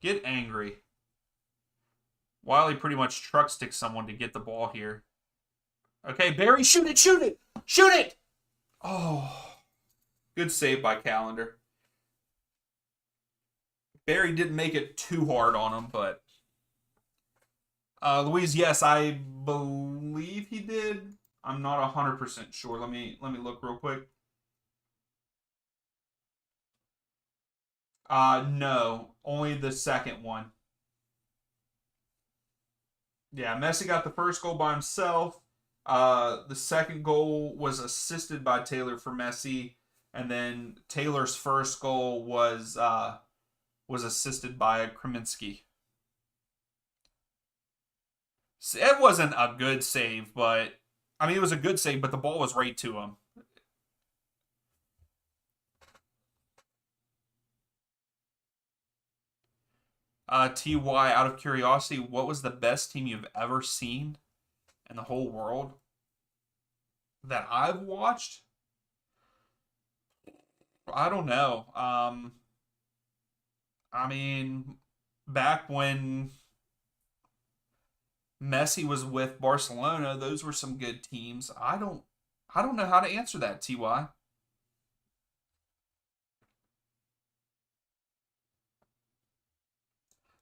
Get angry. Wiley pretty much truck sticks someone to get the ball here. Okay, Barry, shoot it, shoot it, shoot it! Oh, good save by Calendar. Barry didn't make it too hard on him, but Louise, yes, I believe he did. I'm not 100% sure. Let me look real quick. No, only the second one. Yeah, Messi got the first goal by himself. The second goal was assisted by Taylor for Messi, and then Taylor's first goal was assisted by Kreminski. It wasn't a good save, but I mean it was a good save, but the ball was right to him. Ty, out of curiosity, what was the best team you've ever seen in the whole world that I've watched? I don't know. I mean, back when Messi was with Barcelona, those were some good teams. I don't know how to answer that, Ty.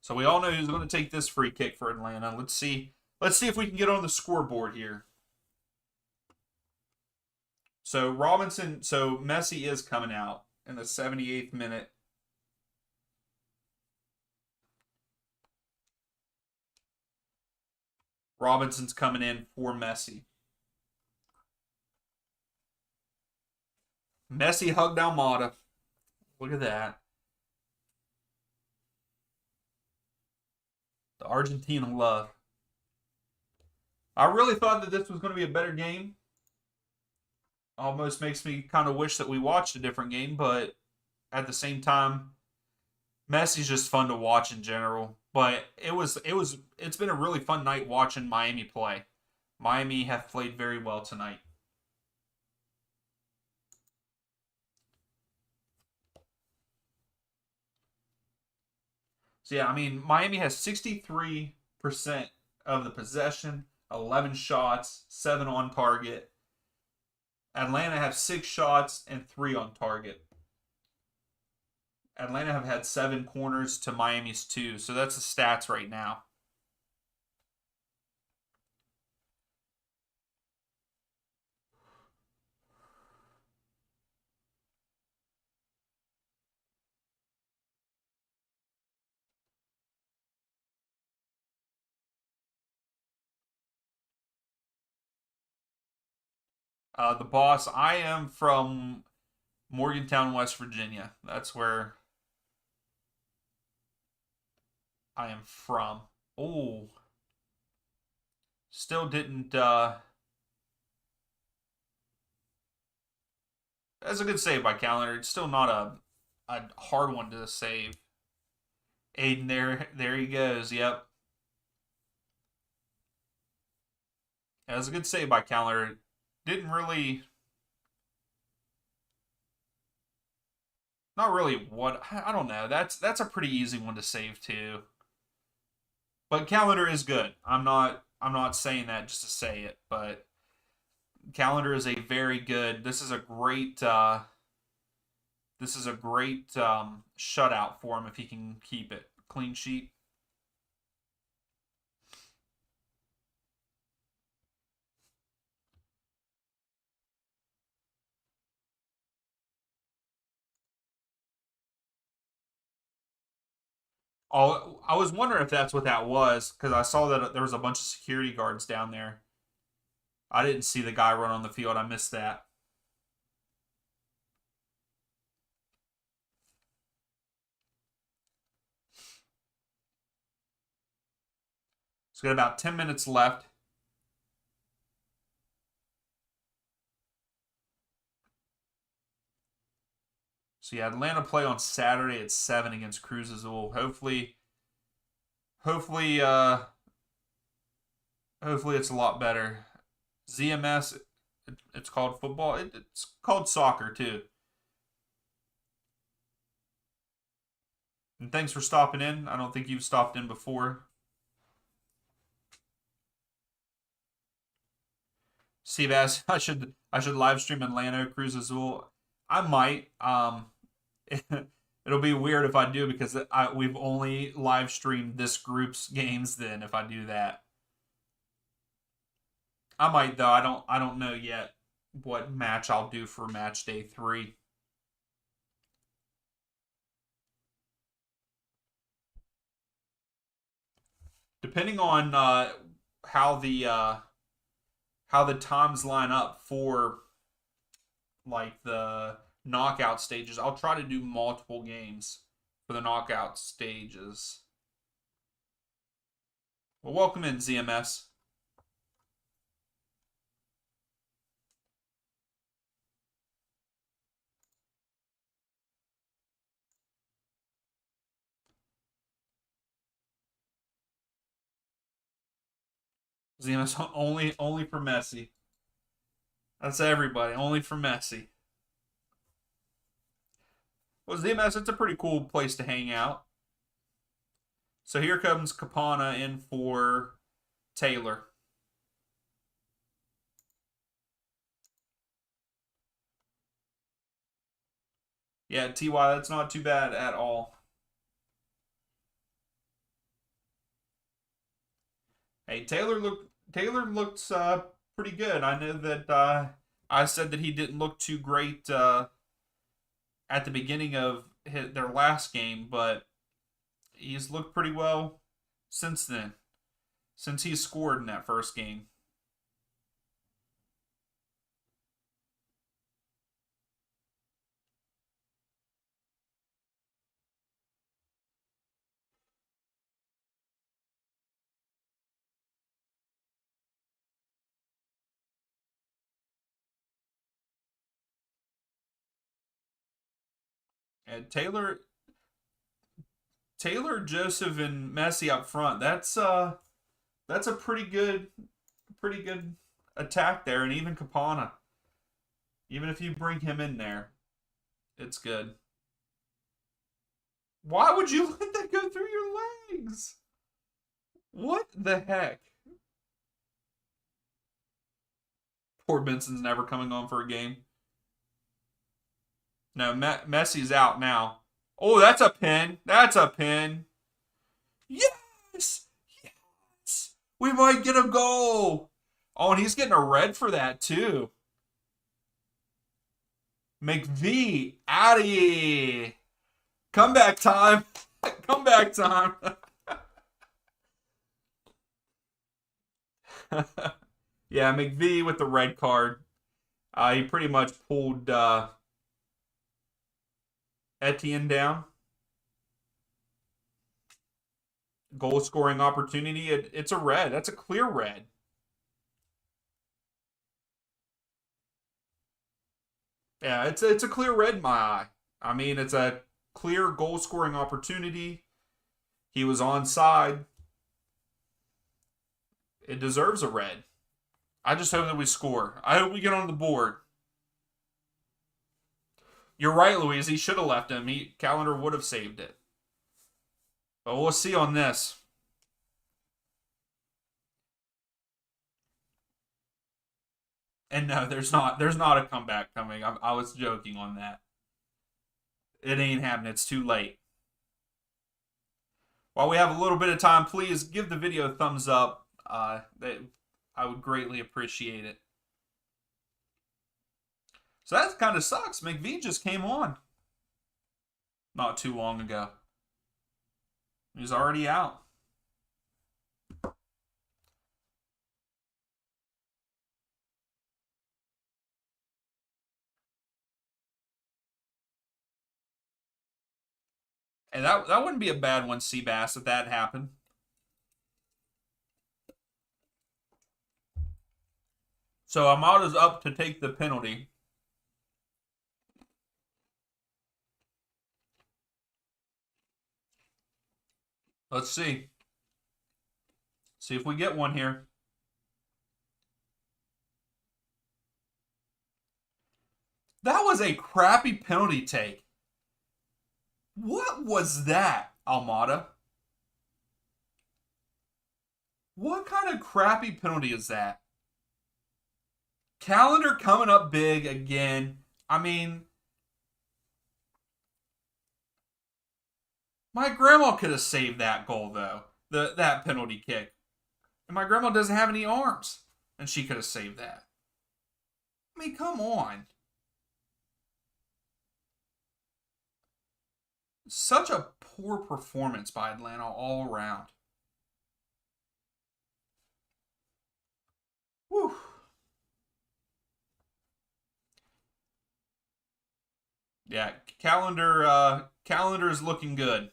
So we all know who's going to take this free kick for Atlanta. Let's see. Let's see if we can get on the scoreboard here. So Messi is coming out in the 78th minute. Robinson's coming in for Messi. Messi hugged Almada. Look at that. The Argentina love. I really thought that this was going to be a better game. Almost makes me kind of wish that we watched a different game, but at the same time, Messi's just fun to watch in general. But it's been a really fun night watching Miami play. Miami have played very well tonight. So yeah, I mean Miami has 63% of the possession, 11 shots, 7 on target. Atlanta have 6 shots and 3 on target. Atlanta have had 7 corners to Miami's 2. So that's the stats right now. The boss, I am from Morgantown, West Virginia. That's where I am from. Oh, still didn't. That's a good save by Calendar. It's still not a hard one to save. Aiden, there he goes. Yep, that was a good save by Calendar. Didn't really, not really. What I don't know. That's a pretty easy one to save too. But Calendar is good. I'm not saying that just to say it, but Calendar is a very good. This is a great shutout for him if he can keep it clean sheet. Oh, I was wondering if that's what that was because I saw that there was a bunch of security guards down there. I didn't see the guy run on the field. I missed that. So we got about 10 minutes left. So yeah, Atlanta play on Saturday at 7 against Cruz Azul. Hopefully, hopefully it's a lot better. ZMS, it's called football. It's called soccer too. And thanks for stopping in. I don't think you've stopped in before. Seabass, I should live stream Atlanta Cruz Azul. I might. It'll be weird if I do because we've only live streamed this group's games. Then if I do that, I might though. I don't know yet what match I'll do for match day 3. Depending on how the uh, how the times line up for like the knockout stages. I'll try to do multiple games for the knockout stages. Well, welcome in ZMS. ZMS only for Messi. That's everybody. Only for Messi. Well, ZMS, it's a pretty cool place to hang out. So here comes Capana in for Taylor. Yeah, TY, that's not too bad at all. Hey, Taylor looks pretty good. I know that I said that he didn't look too great at the beginning of their last game, but he's looked pretty well since then. Since he scored in that first game. And Taylor, Joseph, and Messi up front. That's a pretty good attack there, and even Capana. Even if you bring him in there, it's good. Why would you let that go through your legs? What the heck? Poor Benson's never coming on for a game. No, Messi's out now. Oh, that's a pin. That's a pin. Yes! Yes! We might get a goal. Oh, and he's getting a red for that, too. McV, out of here. Comeback time. Comeback time. Yeah, McV with the red card. He pretty much pulled Etienne down. Goal scoring opportunity. It's a red. That's a clear red. Yeah, it's a clear red in my eye. I mean, it's a clear goal scoring opportunity. He was onside. It deserves a red. I just hope that we score. I hope we get on the board. You're right, Louise. He should have left him. Calendar would have saved it. But we'll see on this. And no, there's not a comeback coming. I was joking on that. It ain't happening. It's too late. While we have a little bit of time, please give the video a thumbs up. I would greatly appreciate it. So that kind of sucks. McVee just came on not too long ago. He's already out. And that wouldn't be a bad one, Seabass, if that happened. So ALMADA's up to take the penalty. Let's see. See if we get one here. That was a crappy penalty take. What was that, ALMADA? What kind of crappy penalty is that? Calendar coming up big again. I mean, my grandma could have saved that goal, though. That penalty kick. And my grandma doesn't have any arms. And she could have saved that. I mean, come on. Such a poor performance by Atlanta all around. Whew. Yeah, calendar is looking good.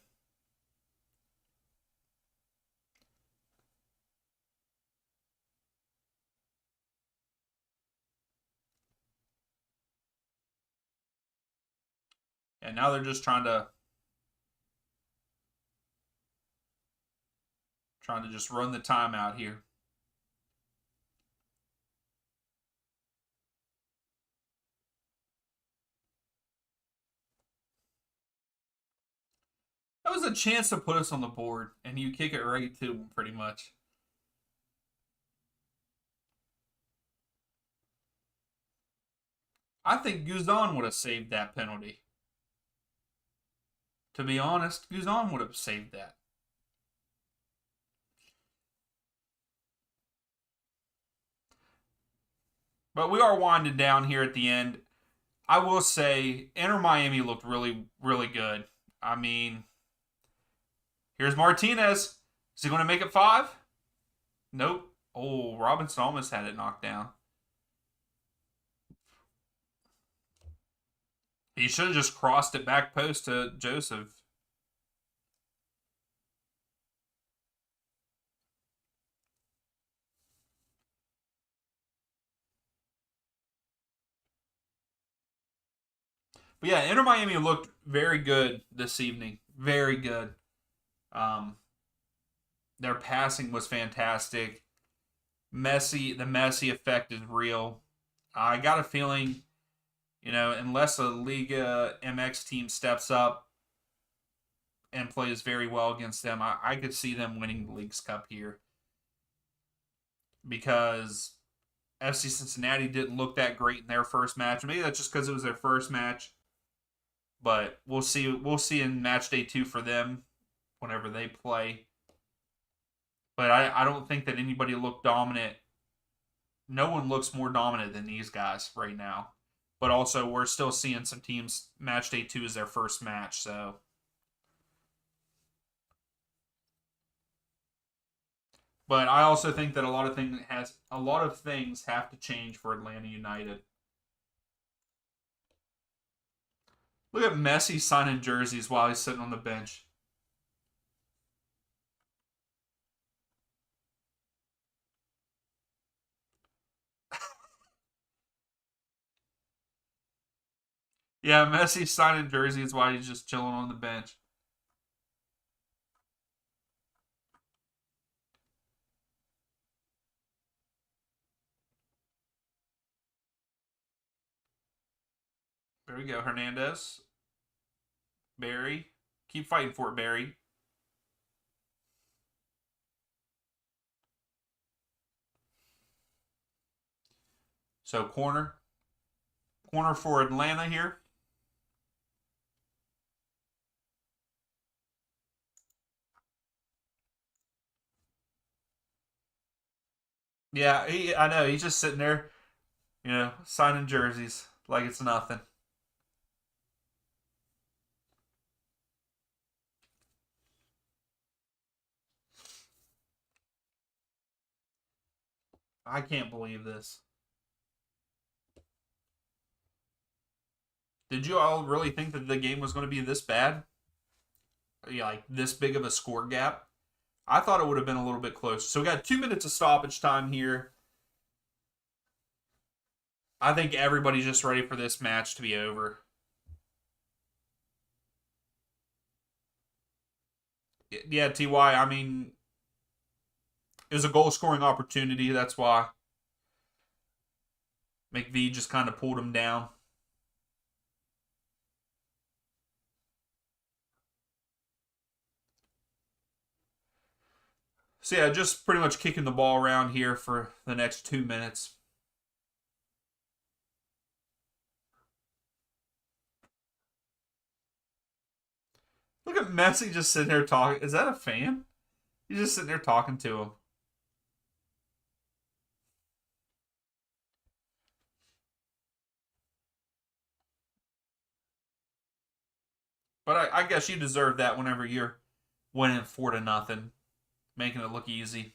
And now they're just trying to just run the timeout here. That was a chance to put us on the board, and you kick it right to them, pretty much. I think Guzan would have saved that penalty. To be honest, Guzan would have saved that. But we are winding down here at the end. I will say, Inter Miami looked really, really good. I mean, here's Martinez. Is he going to make it 5? Nope. Oh, Robinson almost had it knocked down. He should have just crossed it back post to Joseph. But yeah, Inter Miami looked very good this evening. Very good. Their passing was fantastic. The Messi effect is real. I got a feeling, unless a Liga MX team steps up and plays very well against them, I could see them winning the Leagues Cup here. Because FC Cincinnati didn't look that great in their first match. Maybe that's just because it was their first match. But we'll see. We'll see in match day 2 for them whenever they play. But I don't think that anybody looked dominant. No one looks more dominant than these guys right now. But also, we're still seeing some teams, match day 2 is their first match, so. But I also think that a lot of things have to change for Atlanta United. Look at Messi signing jerseys while he's sitting on the bench. Yeah, Messi signing jerseys while he's just chilling on the bench. There we go, Hernandez. Barry. Keep fighting for it, Barry. So corner. Corner for Atlanta here. Yeah, I know. He's just sitting there, signing jerseys like it's nothing. I can't believe this. Did you all really think that the game was going to be this bad? Yeah, like this big of a score gap? I thought it would have been a little bit closer. So we got 2 minutes of stoppage time here. I think everybody's just ready for this match to be over. Yeah, TY, I mean, it was a goal scoring opportunity. That's why McVee just kind of pulled him down. So yeah, just pretty much kicking the ball around here for the next 2 minutes. Look at Messi just sitting there talking. Is that a fan? He's just sitting there talking to him. But I guess you deserve that whenever you're winning 4-0, making it look easy.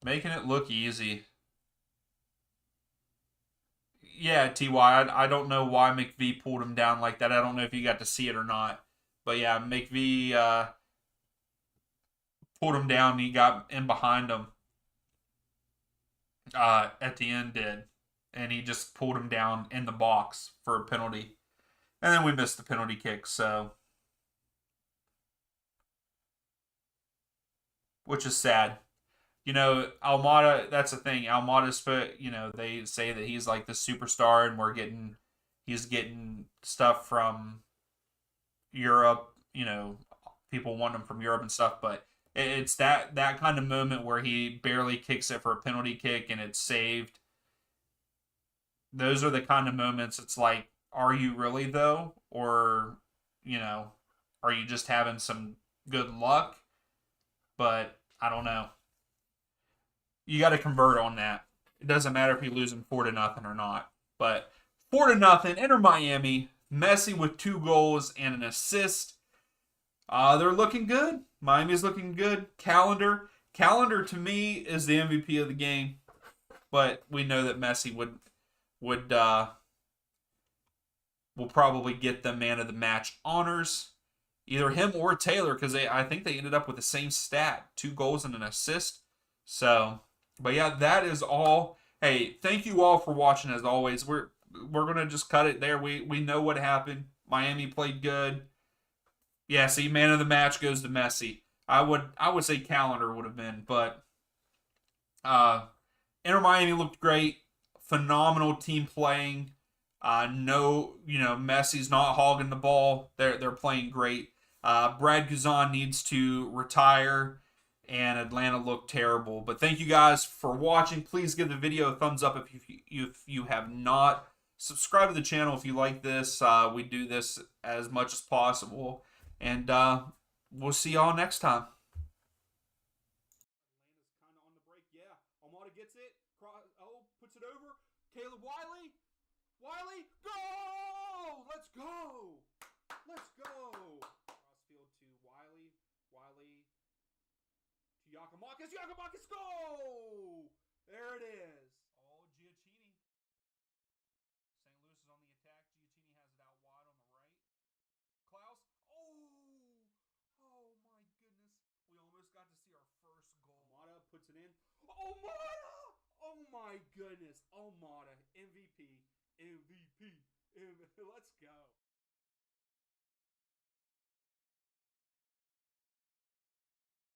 Making it look easy. Yeah, TY, I don't know why McVee pulled him down like that. I don't know if you got to see it or not. But yeah, McVee pulled him down and he got in behind him. At the end did. And he just pulled him down in the box for a penalty. And then we missed the penalty kick, so which is sad. Almada, that's the thing. Almada's they say that he's like the superstar and he's getting stuff from Europe, people want him from Europe and stuff, but it's that kind of moment where he barely kicks it for a penalty kick and it's saved. Those are the kind of moments it's like, are you really though? Or, you know, are you just having some good luck? But I don't know. You got to convert on that. It doesn't matter if you're losing 4-0 or not. But 4-0, enter Miami. Messi with 2 goals and an assist. They're looking good. Miami's looking good. Calendar to me is the MVP of the game, but we know that Messi would will probably get the man of the match honors. Either him or Taylor, because I think they ended up with the same stat, 2 goals and an assist. So, but yeah, that is all. Hey, thank you all for watching. As always, we're gonna just cut it there. We know what happened. Miami played good. Yeah, see, man of the match goes to Messi. I would say Calendar would have been, but uh, Inter Miami looked great. Phenomenal team playing. No, Messi's not hogging the ball. They're playing great. Brad Guzan needs to retire, and Atlanta looked terrible. But thank you guys for watching. Please give the video a thumbs up if you have not. Subscribe to the channel if you like this. We do this as much as possible. And we'll see y'all next time. Atlanta's kind of on the break. Yeah. Almada gets it. Puts it over. Caleb Wiley. Wiley. Go! Let's go! Let's go! Crossfield to Wiley. Wiley to Yakamakis. Yakamakis, go! There it is. Oh, puts it in. ALMADA! Oh my goodness. ALMADA. MVP. Let's go.